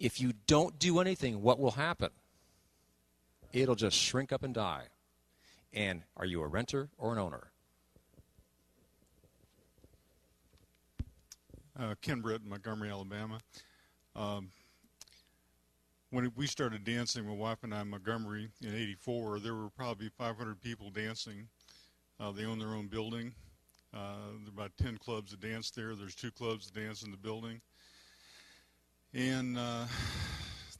If you don't do anything, what will happen? It'll just shrink up and die. And are you a renter or an owner? Ken Britt, Montgomery, Alabama. When we started dancing, my wife and I in Montgomery in '84, there were probably 500 people dancing. They own their own building. There are about 10 clubs that dance there. There's 2 clubs that dance in the building. And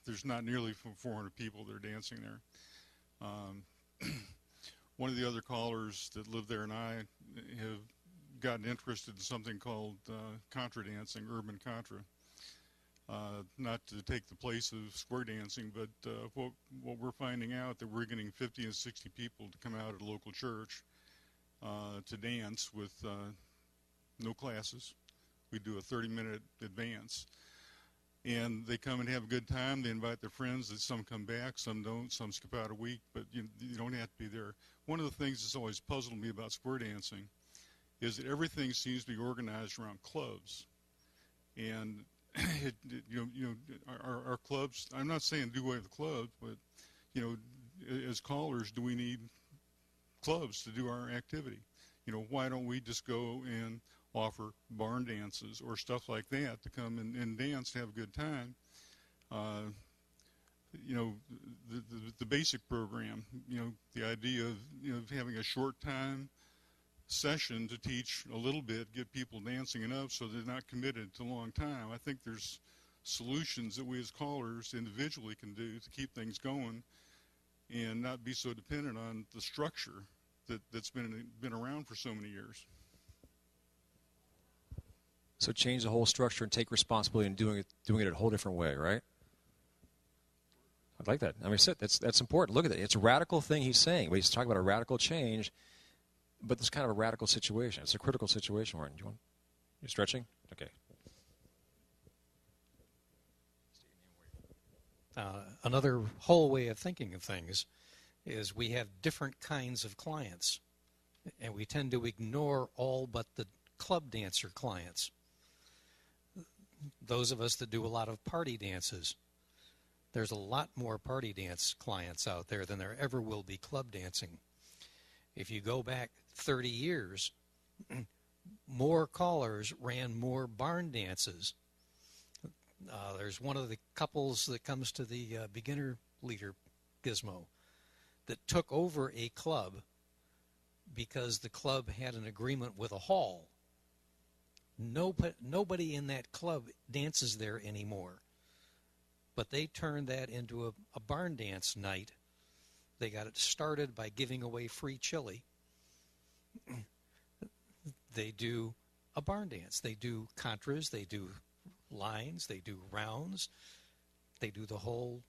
there's not nearly 400 people that are dancing there. One of the other callers that live there and I have gotten interested in something called contra dancing, urban contra. Not to take the place of square dancing, but what we're finding out that we're getting 50 and 60 people to come out at a local church to dance with no classes. We do a 30-minute advance. And they come and have a good time. They invite their friends. Some come back, some don't. Some skip out a week, but you don't have to be there. One of the things that's always puzzled me about square dancing is that everything seems to be organized around clubs. And our clubs, I'm not saying do away with the clubs, but as callers, do we need clubs to do our activity? Why don't we just go and offer barn dances or stuff like that to come and dance, to have a good time? The basic program, the idea of having a short time session to teach a little bit, get people dancing enough so they're not committed to a long time. I think there's solutions that we as callers individually can do to keep things going and not be so dependent on the structure that's been around for so many years. So change the whole structure and take responsibility and doing it a whole different way, right? I'd like that. I mean, that's important. Look at it. It's a radical thing he's saying. But he's talking about a radical change, but it's kind of a radical situation. It's a critical situation, Martin. You stretching? Okay. Another whole way of thinking of things is we have different kinds of clients, and we tend to ignore all but the club dancer clients. Those of us that do a lot of party dances, there's a lot more party dance clients out there than there ever will be club dancing. If you go back 30 years, more callers ran more barn dances. There's one of the couples that comes to the beginner leader gizmo that took over a club because the club had an agreement with a hall. Nobody in that club dances there anymore. But they turned that into a barn dance night. They got it started by giving away free chili. They do a barn dance. They do contras, they do lines, they do rounds, they do the whole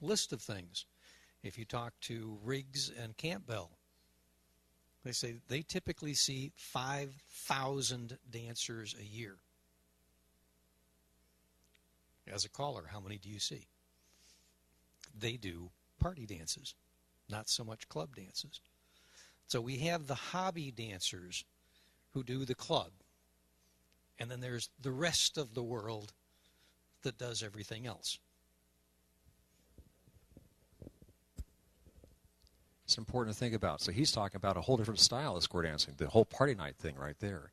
list of things. If you talk to Riggs and Campbell, they say they typically see 5,000 dancers a year. As a caller, how many do you see? They do party dances, not so much club dances. So we have the hobby dancers who do the club, and then there's the rest of the world that does everything else. It's important to think about. So he's talking about a whole different style of square dancing, the whole party night thing right there.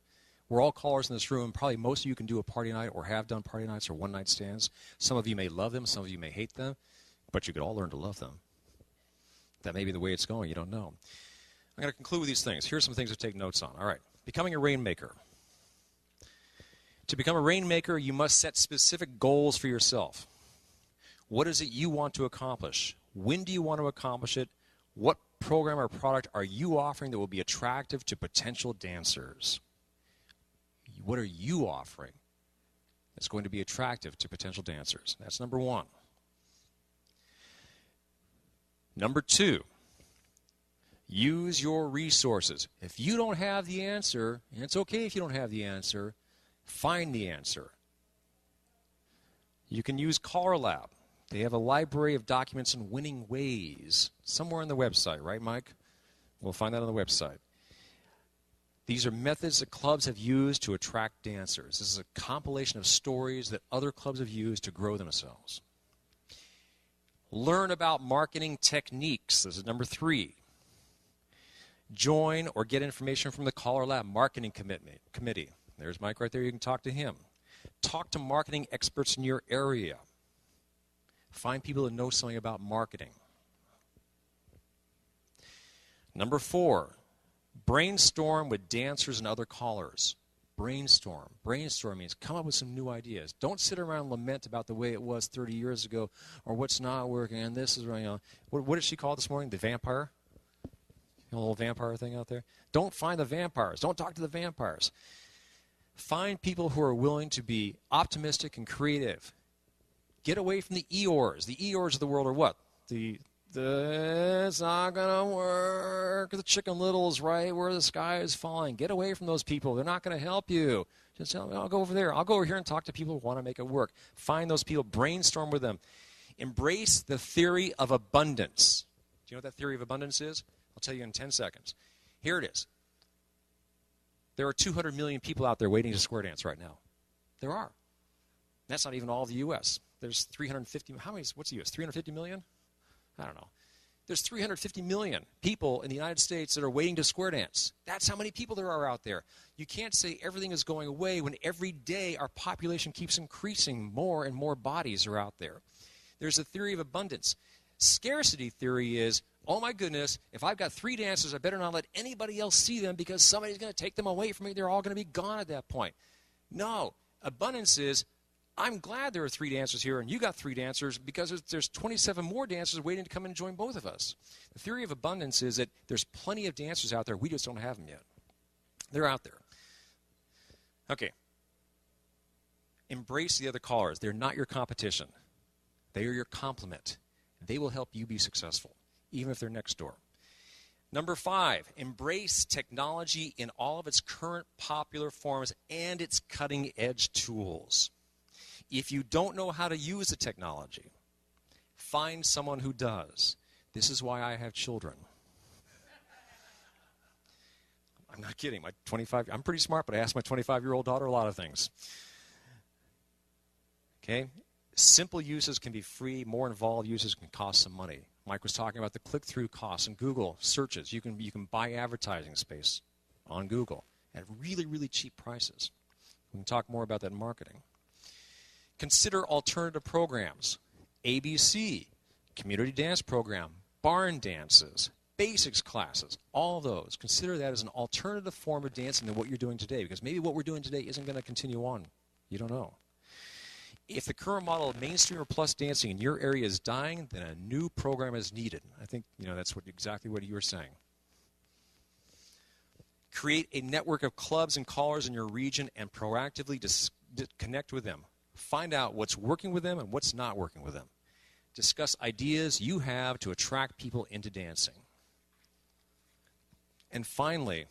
We're all callers in this room. Probably most of you can do a party night or have done party nights or one-night stands. Some of you may love them. Some of you may hate them. But you could all learn to love them. That may be the way it's going. You don't know. I'm going to conclude with these things. Here's some things to take notes on. All right. Becoming a rainmaker. To become a rainmaker, you must set specific goals for yourself. What is it you want to accomplish? When do you want to accomplish it? What program or product are you offering that will be attractive to potential dancers? What are you offering that's going to be attractive to potential dancers? That's number one. Number two, use your resources. If you don't have the answer, and it's okay if you don't have the answer, find the answer. You can use CALLERLAB. They have a library of documents in winning ways somewhere on the website, right, Mike? We'll find that on the website. These are methods that clubs have used to attract dancers. This is a compilation of stories that other clubs have used to grow themselves. Learn about marketing techniques. This is number 3. Join or get information from the CALLERLAB Marketing Committee. There's Mike right there. You can talk to him. Talk to marketing experts in your area. Find people that know something about marketing. Number 4, brainstorm with dancers and other callers. Brainstorm. Brainstorm means come up with some new ideas. Don't sit around and lament about the way it was 30 years ago or what's not working and this is running. What did she call it this morning? The vampire? The little vampire thing out there? Don't find the vampires. Don't talk to the vampires. Find people who are willing to be optimistic and creative. Get away from the Eeyores. The Eeyores of the world are what? It's not going to work. The Chicken Little is right where the sky is falling. Get away from those people. They're not going to help you. Just tell them, I'll go over there. I'll go over here and talk to people who want to make it work. Find those people. Brainstorm with them. Embrace the theory of abundance. Do you know what that theory of abundance is? I'll tell you in 10 seconds. Here it is. There are 200 million people out there waiting to square dance right now. There are. That's not even all of the U.S. There's 350. How many? What's the U.S.? 350 million? I don't know. There's 350 million people in the United States that are waiting to square dance. That's how many people there are out there. You can't say everything is going away when every day our population keeps increasing. More and more bodies are out there. There's a theory of abundance. Scarcity theory is, oh my goodness, if I've got 3 dancers, I better not let anybody else see them because somebody's going to take them away from me. They're all going to be gone at that point. No. Abundance is, I'm glad there are 3 dancers here and you got 3 dancers because there's 27 more dancers waiting to come and join both of us. The theory of abundance is that there's plenty of dancers out there. We just don't have them yet. They're out there. Okay. Embrace the other callers. They're not your competition. They are your complement. They will help you be successful, even if they're next door. Number 5, embrace technology in all of its current popular forms and its cutting-edge tools. If you don't know how to use the technology, find someone who does. This is why I have children. I'm not kidding. I'm pretty smart, but I ask my 25-year-old daughter a lot of things. Okay? Simple uses can be free. More involved uses can cost some money. Mike was talking about the click-through costs in Google searches. You can buy advertising space on Google at really, really cheap prices. We can talk more about that in marketing. Consider alternative programs. ABC, community dance program, barn dances, basics classes, all those. Consider that as an alternative form of dancing than what you're doing today, because maybe what we're doing today isn't going to continue on. You don't know. If the current model of mainstream or plus dancing in your area is dying, then a new program is needed. I think that's exactly what you were saying. Create a network of clubs and callers in your region and proactively connect with them. Find out what's working with them and what's not working with them. Discuss ideas you have to attract people into dancing. And finally,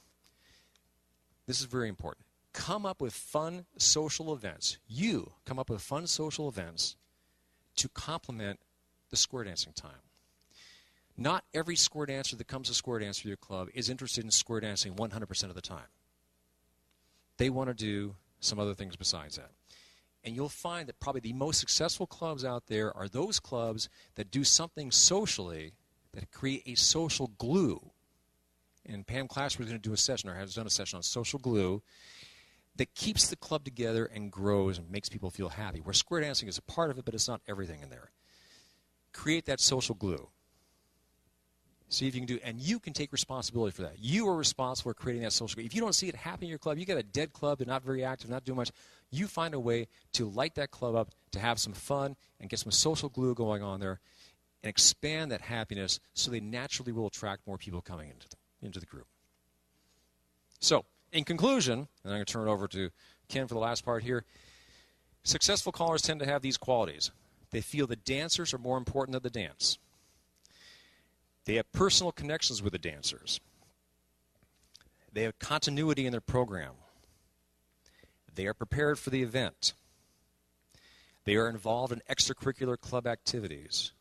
this is very important. Come up with fun social events. You come up with fun social events to complement the square dancing time. Not every square dancer that comes to square dance for your club is interested in square dancing 100% of the time. They want to do some other things besides that. And you'll find that probably the most successful clubs out there are those clubs that do something socially that create a social glue. And Pam Clasher was going to do a session, or has done a session on social glue, that keeps the club together and grows and makes people feel happy. Where square dancing is a part of it, but it's not everything in there. Create that social glue. See if you can do, and you can take responsibility for that. You are responsible for creating that social glue. If you don't see it happen in your club, you got a dead club, they're not very active, not doing much, you find a way to light that club up, to have some fun, and get some social glue going on there, and expand that happiness so they naturally will attract more people coming into the group. So, in conclusion, and I'm going to turn it over to Ken for the last part here, successful callers tend to have these qualities. They feel the dancers are more important than the dance. They have personal connections with the dancers. They have continuity in their program. They are prepared for the event. They are involved in extracurricular club activities.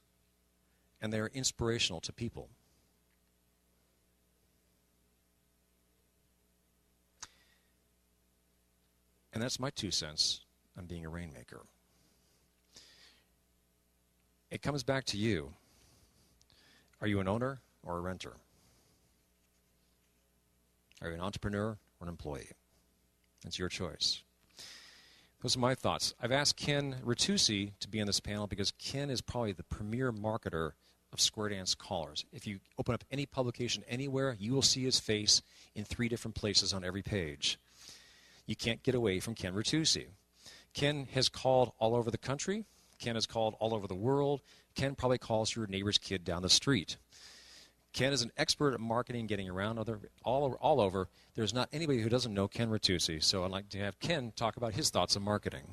And they are inspirational to people. And that's my 2 cents on being a rainmaker. It comes back to you. Are you an owner or a renter? Are you an entrepreneur or an employee? That's your choice. Those are my thoughts. I've asked Ken Ritucci to be on this panel because Ken is probably the premier marketer of square dance callers. If you open up any publication anywhere, you will see his face in 3 different places on every page. You can't get away from Ken Ritucci. Ken has called all over the country. Ken has called all over the world. Ken probably calls your neighbor's kid down the street. Ken is an expert at marketing, getting around all over. There's not anybody who doesn't know Ken Ritucci. So I'd like to have Ken talk about his thoughts on marketing.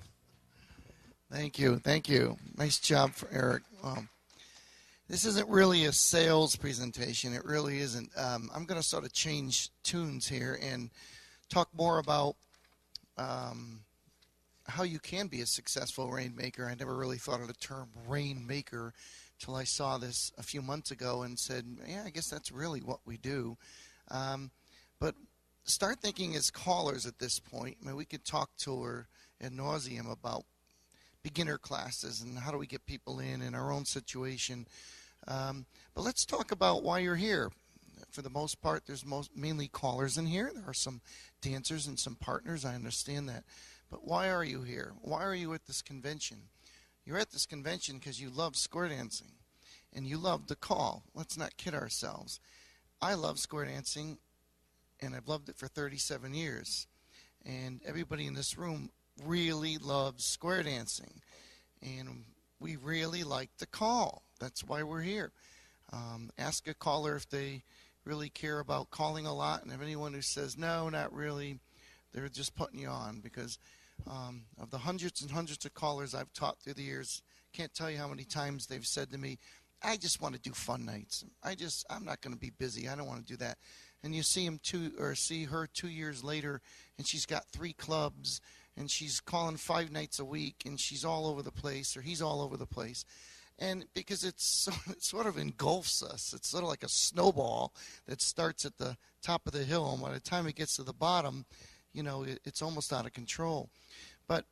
Thank you. Thank you. Nice job for Eric. This isn't really a sales presentation. It really isn't. I'm going to sort of change tunes here and talk more about how you can be a successful rainmaker. I never really thought of the term rainmaker till I saw this a few months ago and said, yeah, I guess that's really what we do. But start thinking as callers at this point. I mean, we could talk to her ad nauseum about beginner classes and how do we get people in our own situation. But let's talk about why you're here. For the most part, there's mainly callers in here. There are some dancers and some partners. I understand that. But why are you here? Why are you at this convention? You're at this convention because you love square dancing and you love the call. Let's not kid ourselves. I love square dancing, and I've loved it for 37 years. And everybody in this room really loves square dancing. And we really like the call. That's why we're here. Ask a caller if they really care about calling a lot. And if anyone who says, no, not really, they're just putting you on, because of the hundreds and hundreds of callers I've taught through the years, can't tell you how many times they've said to me, I just want to do fun nights. I'm not going to be busy. I don't want to do that. And you see see her 2 years later, and she's got 3 clubs, and she's calling 5 nights a week, and she's all over the place, or he's all over the place. And because it sort of engulfs us. It's sort of like a snowball that starts at the top of the hill, and by the time it gets to the bottom, it's almost out of control. But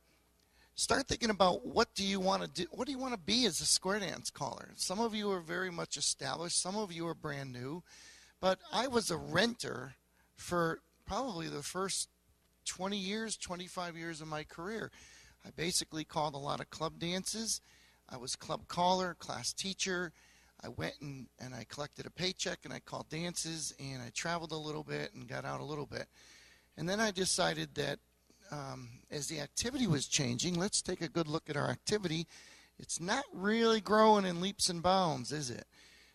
start thinking about what do you want to do? What do you want to be as a square dance caller? Some of you are very much established. Some of you are brand new. But I was a renter for probably the first 20 years, 25 years of my career. I basically called a lot of club dances. I was club caller, class teacher. I went and I collected a paycheck, and I called dances, and I traveled a little bit and got out a little bit. And then I decided that as the activity was changing, let's take a good look at our activity. It's not really growing in leaps and bounds, is it?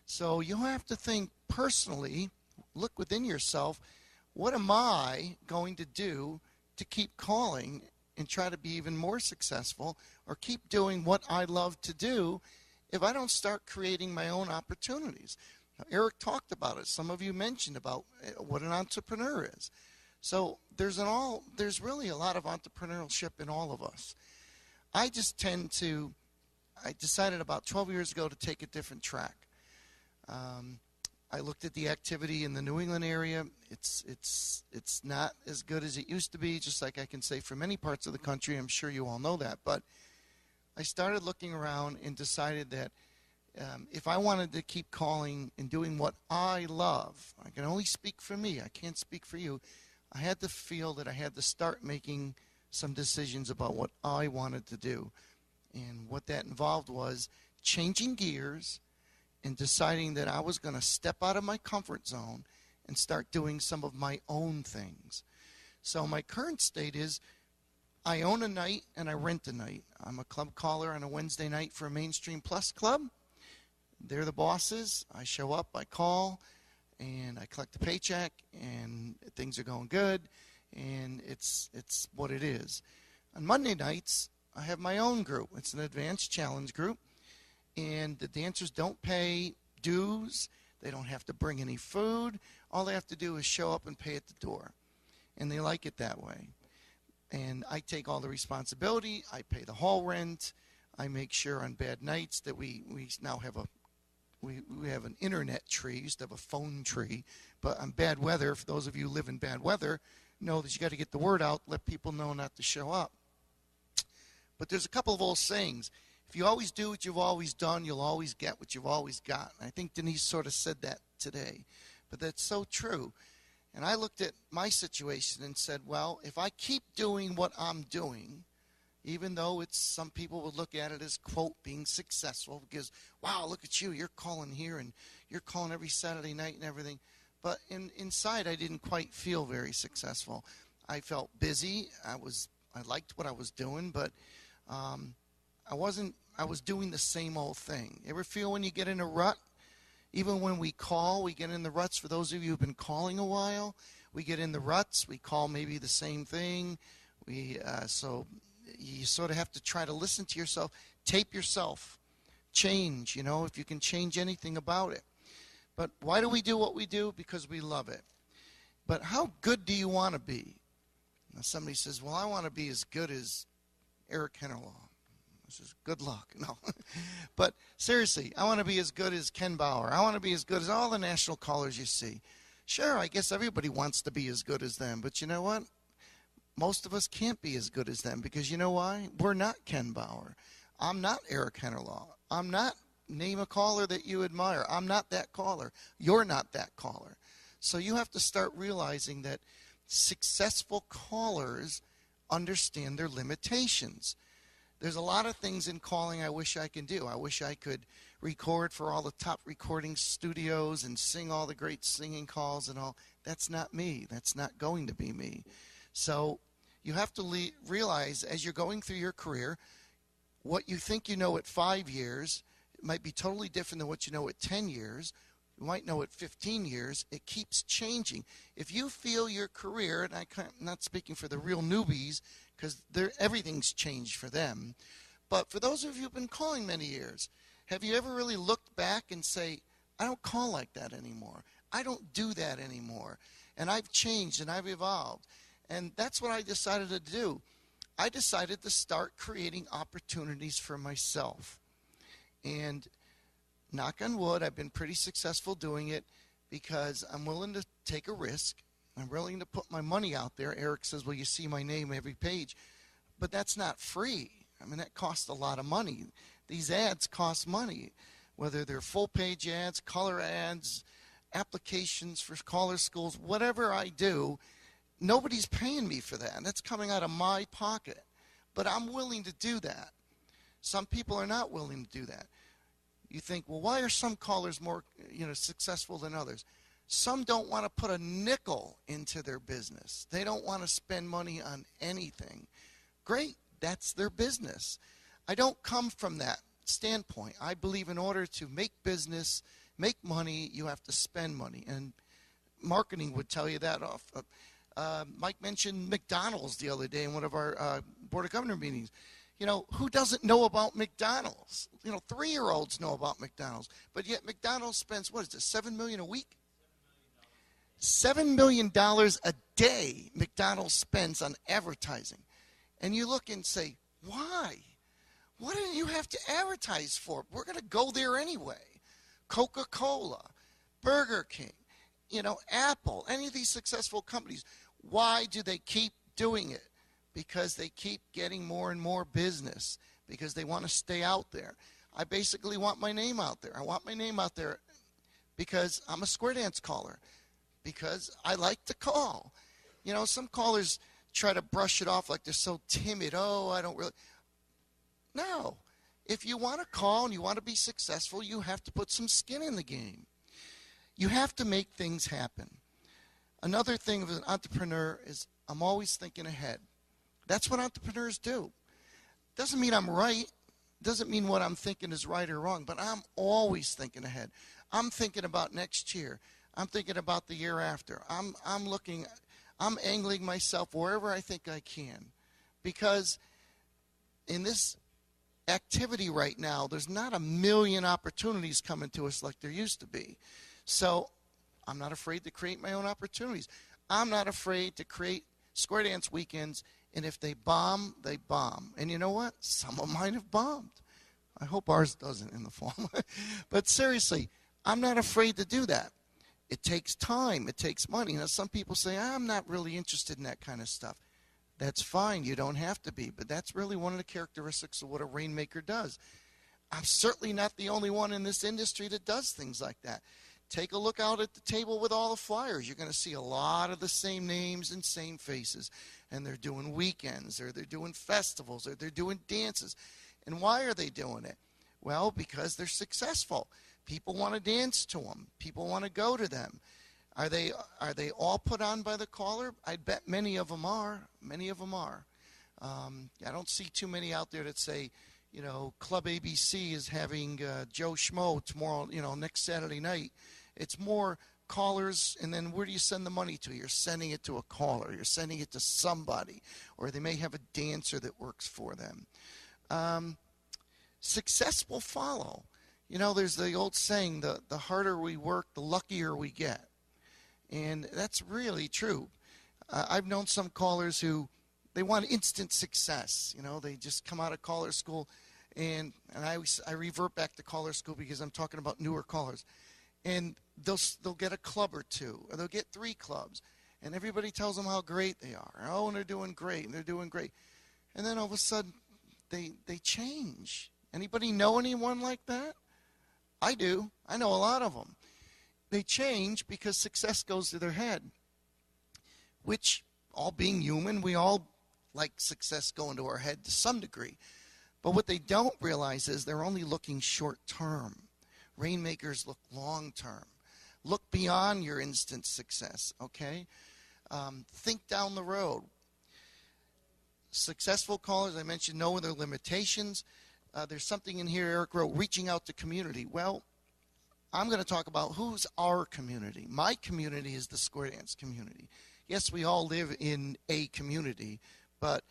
So you have to think personally, look within yourself, what am I going to do to keep calling and try to be even more successful or keep doing what I love to do if I don't start creating my own opportunities? Now, Eric talked about it. Some of you mentioned about what an entrepreneur is. So there's really a lot of entrepreneurship in all of us. I decided about 12 years ago to take a different track. I looked at the activity in the New England area. It's not as good as it used to be, just like I can say for many parts of the country. I'm sure you all know that. But I started looking around and decided that if I wanted to keep calling and doing what I love, I can only speak for me. I can't speak for you. I had to feel that I had to start making some decisions about what I wanted to do. And what that involved was changing gears and deciding that I was going to step out of my comfort zone and start doing some of my own things. So my current state is I own a night and I rent a night. I'm a club caller on a Wednesday night for a Mainstream Plus club. They're the bosses. I show up, I call, and I collect the paycheck, and things are going good, and it's what it is. On Monday nights, I have my own group. It's an advanced challenge group, and the dancers don't pay dues. They don't have to bring any food. All they have to do is show up and pay at the door, and they like it that way. And I take all the responsibility. I pay the hall rent. I make sure on bad nights that we now have we have an internet tree. Used to have a phone tree, but on bad weather, for those of you who live in bad weather, know that you got to get the word out, let people know not to show up. But there's a couple of old sayings. If you always do what you've always done, you'll always get what you've always got. And I think Denise sort of said that today, but that's so true. And I looked at my situation and said, well, if I keep doing what I'm doing, even though some people would look at it as, quote, being successful, because, wow, look at you, you're calling here and you're calling every Saturday night and everything. But inside, I didn't quite feel very successful. I felt busy. I liked what I was doing, but I was doing the same old thing. Ever feel when you get in a rut? Even when we call, we get in the ruts. For those of you who've been calling a while, we get in the ruts. We call maybe the same thing. So you sort of have to try to listen to yourself, tape yourself, change, if you can change anything about it. But why do we do what we do? Because we love it. But how good do you want to be? Now somebody says, well, I want to be as good as Eric Henerlau. I says, good luck. No. But seriously, I want to be as good as Ken Bauer. I want to be as good as all the national callers you see. Sure, I guess everybody wants to be as good as them. But you know what? Most of us can't be as good as them because you know why? We're not Ken Bauer. I'm not Eric Henerlau. I'm not name a caller that you admire. I'm not that caller. You're not that caller. So you have to start realizing that successful callers understand their limitations. There's a lot of things in calling I wish I could do. I wish I could record for all the top recording studios and sing all the great singing calls and all. That's not me. That's not going to be me. So you have to realize as you're going through your career, what you think you know at 5 years, it might be totally different than what you know at 10 years. You might know at 15 years. It keeps changing. If you feel your career, and I'm not speaking for the real newbies because everything's changed for them, but for those of you who've been calling many years, have you ever really looked back and say, I don't call like that anymore. I don't do that anymore. And I've changed and I've evolved. And that's what I decided to do. I decided to start creating opportunities for myself. And knock on wood, I've been pretty successful doing it because I'm willing to take a risk. I'm willing to put my money out there. Eric says, well, you see my name every page. But that's not free. I mean, that costs a lot of money. These ads cost money, whether they're full-page ads, color ads, applications for caller schools, whatever I do, nobody's paying me for that. And that's coming out of my pocket. But I'm willing to do that. Some people are not willing to do that. You think, well, why are some callers more successful than others? Some don't want to put a nickel into their business. They don't want to spend money on anything. Great, that's their business. I don't come from that standpoint. I believe in order to make business, make money, you have to spend money. And marketing would tell you that off. Mike mentioned McDonald's the other day in one of our Board of Governors meetings. Who doesn't know about McDonald's? 3-year-olds know about McDonald's. But yet McDonald's spends, what is it, $7 million a week? $7 million a day McDonald's spends on advertising. And you look and say, why? What do you have to advertise for? We're going to go there anyway. Coca-Cola, Burger King, Apple, any of these successful companies. Why do they keep doing it? Because they keep getting more and more business, because they want to stay out there. I basically want my name out there. I want my name out there because I'm a square dance caller, because I like to call. Some callers try to brush it off like they're so timid. Oh, I don't really. No. If you want to call and you want to be successful, you have to put some skin in the game. You have to make things happen. Another thing of an entrepreneur is I'm always thinking ahead. That's what entrepreneurs do. Doesn't mean I'm right. Doesn't mean what I'm thinking is right or wrong, but I'm always thinking ahead. I'm thinking about next year. I'm thinking about the year after. I'm angling myself wherever I think I can, because in this activity right now, there's not a million opportunities coming to us like there used to be. So I'm not afraid to create my own opportunities. I'm not afraid to create square dance weekends, and if they bomb, they bomb. And you know what? Some of mine have bombed. I hope ours doesn't in the fall. But seriously, I'm not afraid to do that. It takes time. It takes money. Now, some people say, I'm not really interested in that kind of stuff. That's fine. You don't have to be. But that's really one of the characteristics of what a rainmaker does. I'm certainly not the only one in this industry that does things like that. Take a look out at the table with all the flyers. You're going to see a lot of the same names and same faces. And they're doing weekends, or they're doing festivals, or they're doing dances. And why are they doing it? Well, because they're successful. People want to dance to them. People want to go to them. Are they all put on by the caller? I bet many of them are. Many of them are. I don't see too many out there that say, Club ABC is having Joe Schmo tomorrow, next Saturday night. It's more callers, and then where do you send the money to? You're sending it to a caller. You're sending it to somebody, or they may have a dancer that works for them. Success will follow. There's the old saying, the harder we work, the luckier we get. And that's really true. I've known some callers who, they want instant success. They just come out of caller school, and I revert back to caller school because I'm talking about newer callers. And they'll get a club or two, or they'll get 3 clubs, and everybody tells them how great they are. Oh, and they're doing great, and they're doing great. And then all of a sudden, they change. Anybody know anyone like that? I do. I know a lot of them. They change because success goes to their head, which, all being human, we all like success going to our head to some degree. But what they don't realize is they're only looking short term. Rainmakers look long term. Look beyond your instant success, okay? Think down the road. Successful callers, I mentioned, know their limitations. There's something in here, Eric wrote, reaching out to community. Well, I'm going to talk about who's our community. My community is the square dance community. Yes, we all live in a community, but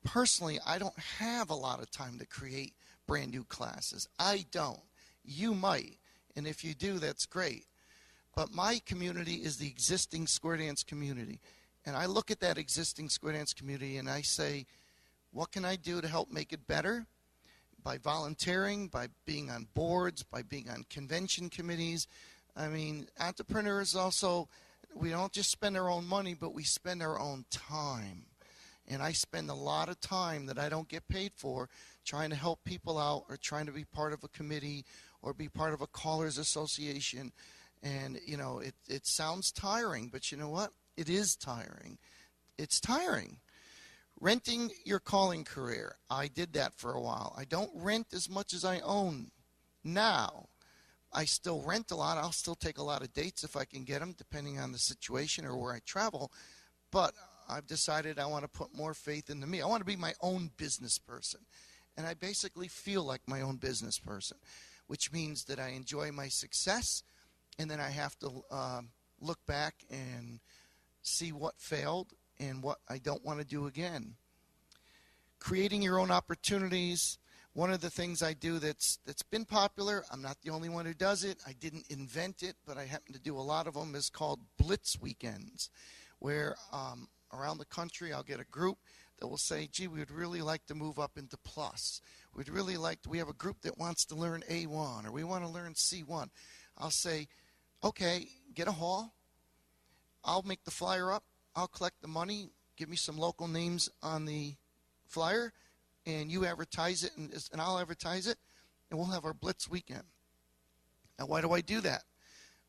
personally, I don't have a lot of time to create brand new classes. I don't. You might, and if you do, that's great. But my community is the existing square dance community. And I look at that existing square dance community and I say, what can I do to help make it better? By volunteering, by being on boards, by being on convention committees. I mean, entrepreneurs also, we don't just spend our own money, but we spend our own time. And I spend a lot of time that I don't get paid for trying to help people out, or trying to be part of a committee, or be part of a callers association. And, it sounds tiring, but you know what? It is tiring. It's tiring. Renting your calling career. I did that for a while. I don't rent as much as I own now. I still rent a lot. I'll still take a lot of dates if I can get them, depending on the situation or where I travel. But I've decided I want to put more faith into me. I want to be my own business person. And I basically feel like my own business person, which means that I enjoy my success, and then I have to look back and see what failed and what I don't want to do again. Creating your own opportunities. One of the things I do that's been popular, I'm not the only one who does it. I didn't invent it, but I happen to do a lot of them, is called Blitz Weekends, where around the country I'll get a group that will say, gee, we would really like to move up into Plus. We have a group that wants to learn A1, or we want to learn C1. I'll say, okay, get a hall. I'll make the flyer up. I'll collect the money. Give me some local names on the flyer, and you advertise it, and I'll advertise it, and we'll have our Blitz weekend. Now, why do I do that?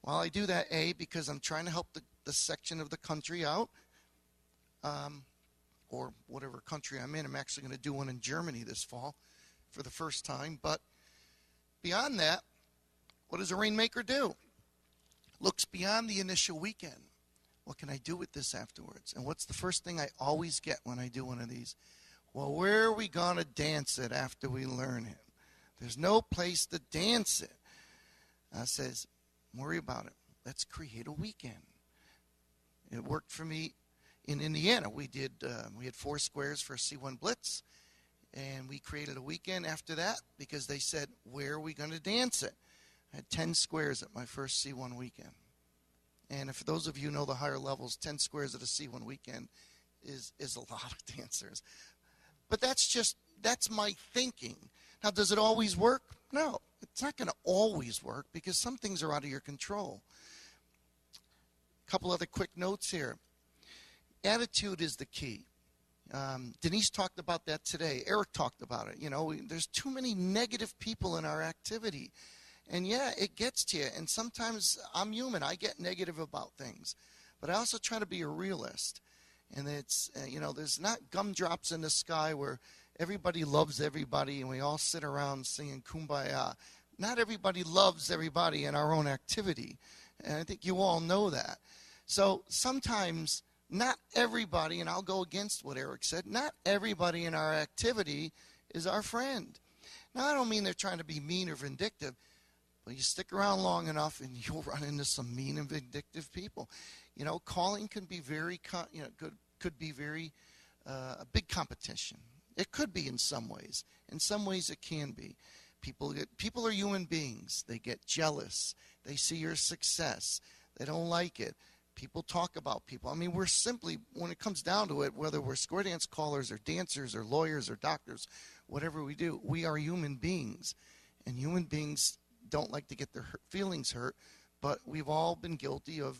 Well, I do that, A, because I'm trying to help the section of the country out, or whatever country I'm in. I'm actually going to do one in Germany this fall for the first time. But beyond that, what does a rainmaker do? Looks beyond the initial weekend. What can I do with this afterwards? And what's the first thing I always get when I do one of these? Well, where are we going to dance it after we learn it? There's no place to dance it. I says, don't worry about it. Let's create a weekend. It worked for me in Indiana. We had 4 squares for a C1 Blitz, and we created a weekend after that because they said, where are we going to dance it? I had 10 squares at my first C1 weekend. And if those of you who know the higher levels, 10 squares at a C1 weekend is a lot of dancers. But that's my thinking. Now, does it always work? No, it's not going to always work because some things are out of your control. A couple other quick notes here. Attitude is the key. Denise talked about that today. Eric talked about it. There's too many negative people in our activity. And yeah, it gets to you. And sometimes I'm human. I get negative about things. But I also try to be a realist. And it's, there's not gumdrops in the sky where everybody loves everybody and we all sit around singing Kumbaya. Not everybody loves everybody in our own activity. And I think you all know that. So sometimes not everybody, and I'll go against what Eric said, not everybody in our activity is our friend. Now, I don't mean they're trying to be mean or vindictive. But you stick around long enough and you'll run into some mean and vindictive people. Calling can be very, could be very a big competition. It could be in some ways. In some ways it can be. People are human beings. They get jealous. They see your success. They don't like it. People talk about people. I mean, we're simply, when it comes down to it, whether we're square dance callers or dancers or lawyers or doctors, whatever we do, we are human beings. And human beings don't like to get their feelings hurt, but we've all been guilty of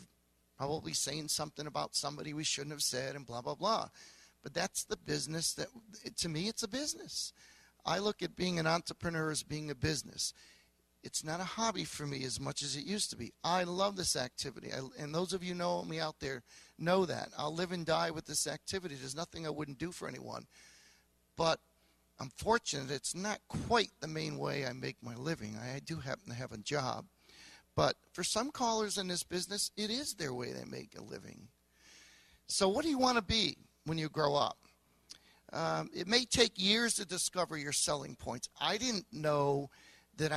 probably saying something about somebody we shouldn't have said and blah, blah, blah. But that's the business to me, it's a business. I look at being an entrepreneur as being a business. It's not a hobby for me as much as it used to be. I love this activity. And those of you know me out there know that. I'll live and die with this activity. There's nothing I wouldn't do for anyone. But I'm fortunate it's not quite the main way I make my living. I do happen to have a job. But for some callers in this business, it is their way they make a living. So what do you want to be when you grow up? It may take years to discover your selling points. I didn't know that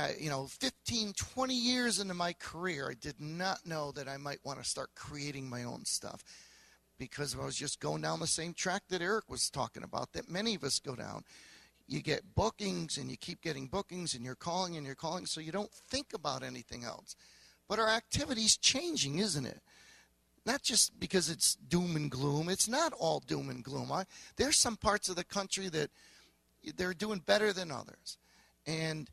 15, 20 years into my career, I did not know that I might want to start creating my own stuff because I was just going down the same track that Eric was talking about, that many of us go down. You get bookings and you keep getting bookings and you're calling so you don't think about anything else. But our activity's changing, isn't it? Not just because it's doom and gloom. It's not all doom and gloom. There's some parts of the country that they're doing better than others. And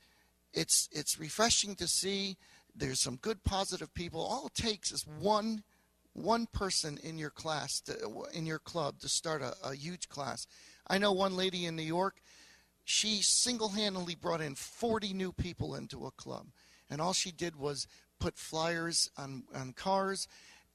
it's refreshing to see. There's some good, positive people. All it takes is one person in your class, in your club, to start a huge class. I know one lady in New York. She single-handedly brought in 40 new people into a club. And all she did was put flyers on cars.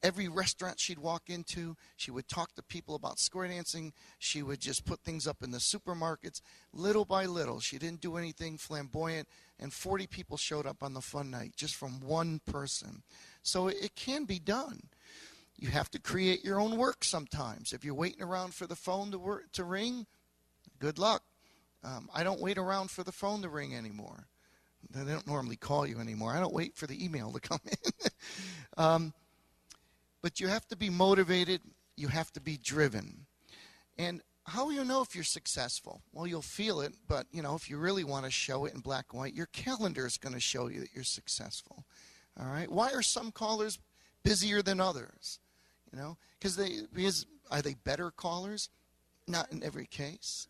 Every restaurant she'd walk into, she would talk to people about square dancing. She would just put things up in the supermarkets. Little by little, she didn't do anything flamboyant. And 40 people showed up on the fun night just from one person. So it can be done. You have to create your own work sometimes. If you're waiting around for the phone to ring, good luck. I don't wait around for the phone to ring anymore. They don't normally call you anymore. I don't wait for the email to come in. But you have to be motivated. You have to be driven. And how will you know if you're successful? Well, you'll feel it, but, if you really want to show it in black and white, your calendar is going to show you that you're successful. All right? Why are some callers busier than others? Because are they better callers? Not in every case.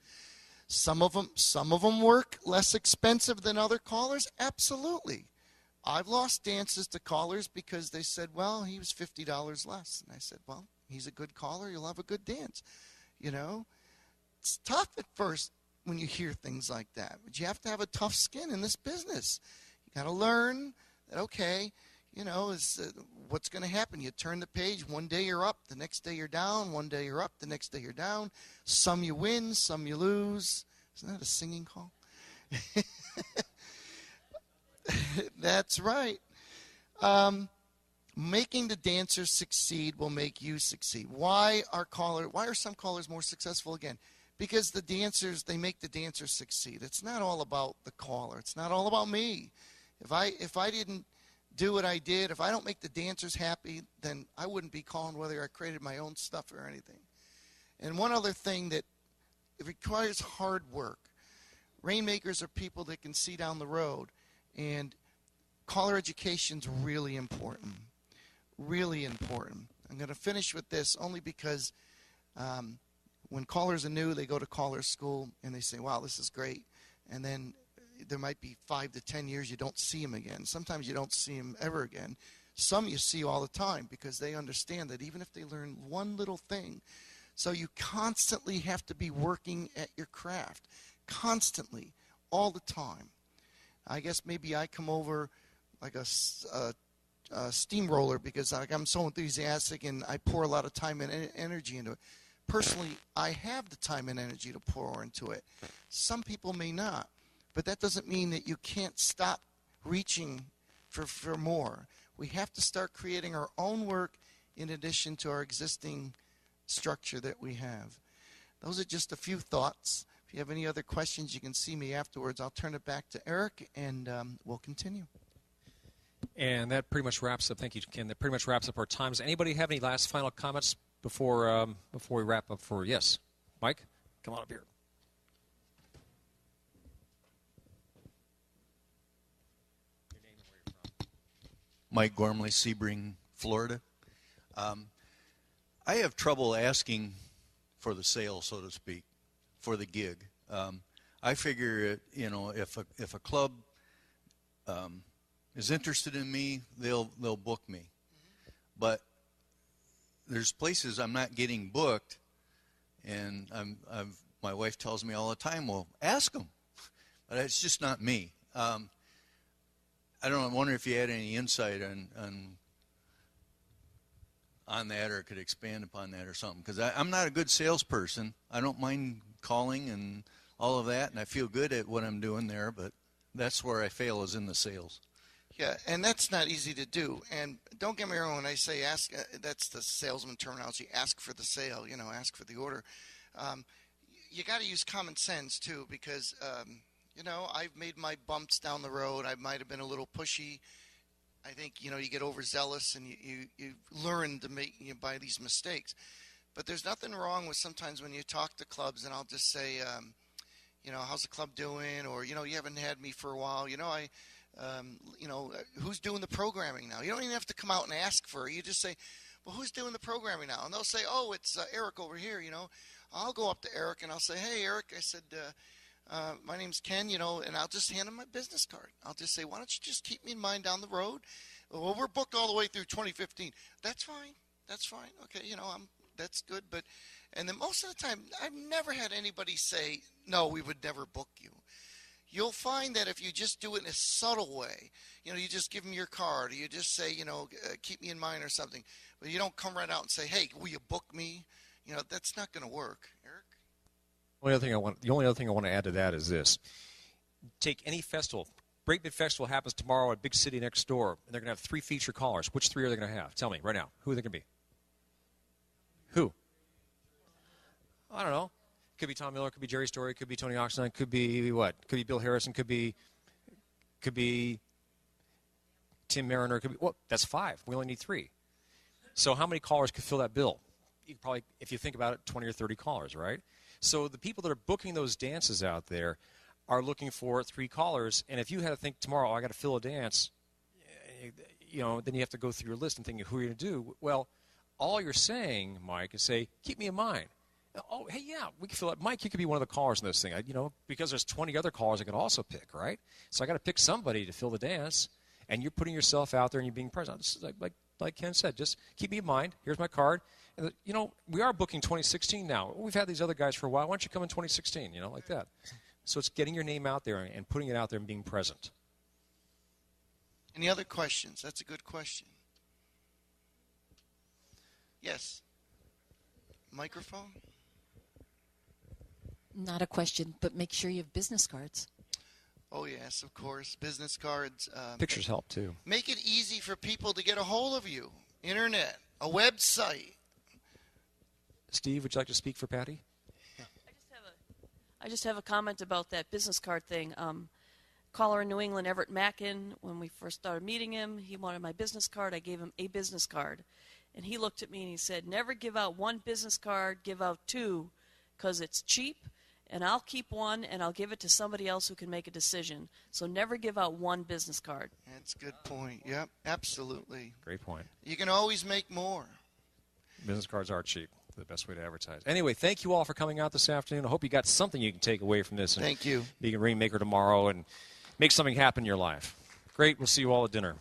Some of them work less expensive than other callers? Absolutely. I've lost dances to callers because they said, well, he was $50 less. And I said, well, he's a good caller. You'll have a good dance. It's tough at first when you hear things like that. But you have to have a tough skin in this business. You got to learn that, okay, what's going to happen. You turn the page. One day you're up. The next day you're down. One day you're up. The next day you're down. Some you win. Some you lose. Isn't that a singing call? That's right. Making the dancers succeed will make you succeed. Why are some callers more successful again? Because the dancers, they make the dancers succeed. It's not all about the caller. It's not all about me. If I didn't do what I did, if I don't make the dancers happy, then I wouldn't be calling whether I created my own stuff or anything. And one other thing that it requires hard work. Rainmakers are people that can see down the road. And caller education is really important. Really important. I'm going to finish with this only because when callers are new, they go to caller school and they say, wow, this is great. And then there might be 5 to 10 years you don't see them again. Sometimes you don't see them ever again. Some you see all the time because they understand that even if they learn one little thing, so you constantly have to be working at your craft. Constantly. All the time. I guess maybe I come over like a steamroller because I'm so enthusiastic and I pour a lot of time and energy into it. Personally, I have the time and energy to pour into it. Some people may not, but that doesn't mean that you can't stop reaching for more. We have to start creating our own work in addition to our existing structure that we have. Those are just a few thoughts. If you have any other questions, you can see me afterwards. I'll turn it back to Eric, and we'll continue. And that pretty much wraps up. Thank you, Ken. That pretty much wraps up our time. Does anybody have any last final comments before we wrap up? Yes, Mike, come on up here. Your name and where you're from. Mike Gormley, Sebring, Florida. I have trouble asking for the sale, so to speak, for the gig. I figure, if a club is interested in me, they'll book me. Mm-hmm. But there's places I'm not getting booked, and my wife tells me all the time, well, ask them. But it's just not me. I wonder if you had any insight on that or could expand upon that or something. Because I'm not a good salesperson. I don't mind calling and all of that, and I feel good at what I'm doing there, but that's where I fail is in the sales. Yeah, and that's not easy to do. And don't get me wrong, when I say ask, that's the salesman terminology, ask for the sale, ask for the order. You got to use common sense, too, because, I've made my bumps down the road. I might have been a little pushy. I think, you get overzealous and you learn to by these mistakes. But there's nothing wrong with sometimes when you talk to clubs and I'll just say, how's the club doing? Or, you haven't had me for a while. Who's doing the programming now? You don't even have to come out and ask for it. You just say, well, who's doing the programming now? And they'll say, oh, it's Eric over here, I'll go up to Eric and I'll say, hey, Eric, I said, my name's Ken, and I'll just hand him my business card. I'll just say, why don't you just keep me in mind down the road? Well, we're booked all the way through 2015. That's fine. Okay, that's good. And then most of the time, I've never had anybody say, no, we would never book you. You'll find that if you just do it in a subtle way, you just give them your card, or you just say, keep me in mind or something, but you don't come right out and say, hey, will you book me? That's not going to work. Eric? The only other thing I want to add to that is this. Take any festival. Great Big Festival happens tomorrow at a big city next door, and they're going to have 3 feature callers. Which 3 are they going to have? Tell me right now. Who are they going to be? Who? I don't know. Could be Tom Miller, could be Jerry Story, could be Tony Oxnard, could be what? Could be Bill Harrison, could be Tim Mariner, could be, well, that's 5. We only need 3. So how many callers could fill that bill? You could probably, if you think about it, 20 or 30 callers, right? So the people that are booking those dances out there are looking for 3 callers, and if you had to think tomorrow, I got to fill a dance, then you have to go through your list and think, who are you going to do? Well, all you're saying, Mike, is say, keep me in mind. Oh, hey, yeah, we can fill it. Mike, you could be one of the callers in this thing, because there's 20 other callers I could also pick, right? So I got to pick somebody to fill the dance, and you're putting yourself out there and you're being present. Just like Ken said, just keep me in mind. Here's my card. And, we are booking 2016 now. We've had these other guys for a while. Why don't you come in 2016, like that. So it's getting your name out there and putting it out there and being present. Any other questions? That's a good question. Yes. Microphone? Not a question, but make sure you have business cards. Oh, yes, of course. Business cards. Pictures help, too. Make it easy for people to get a hold of you. Internet, a website. Steve, would you like to speak for Patty? I just have a comment about that business card thing. Caller in New England, Everett Mackin, when we first started meeting him, he wanted my business card. I gave him a business card. And he looked at me and he said, never give out 1 business card, give out 2, because it's cheap, and I'll keep 1, and I'll give it to somebody else who can make a decision. So never give out 1 business card. That's a good point. Yep, absolutely. Great point. You can always make more. Business cards are cheap. The best way to advertise. Anyway, thank you all for coming out this afternoon. I hope you got something you can take away from this. And thank you. Be a rainmaker tomorrow and make something happen in your life. Great. We'll see you all at dinner.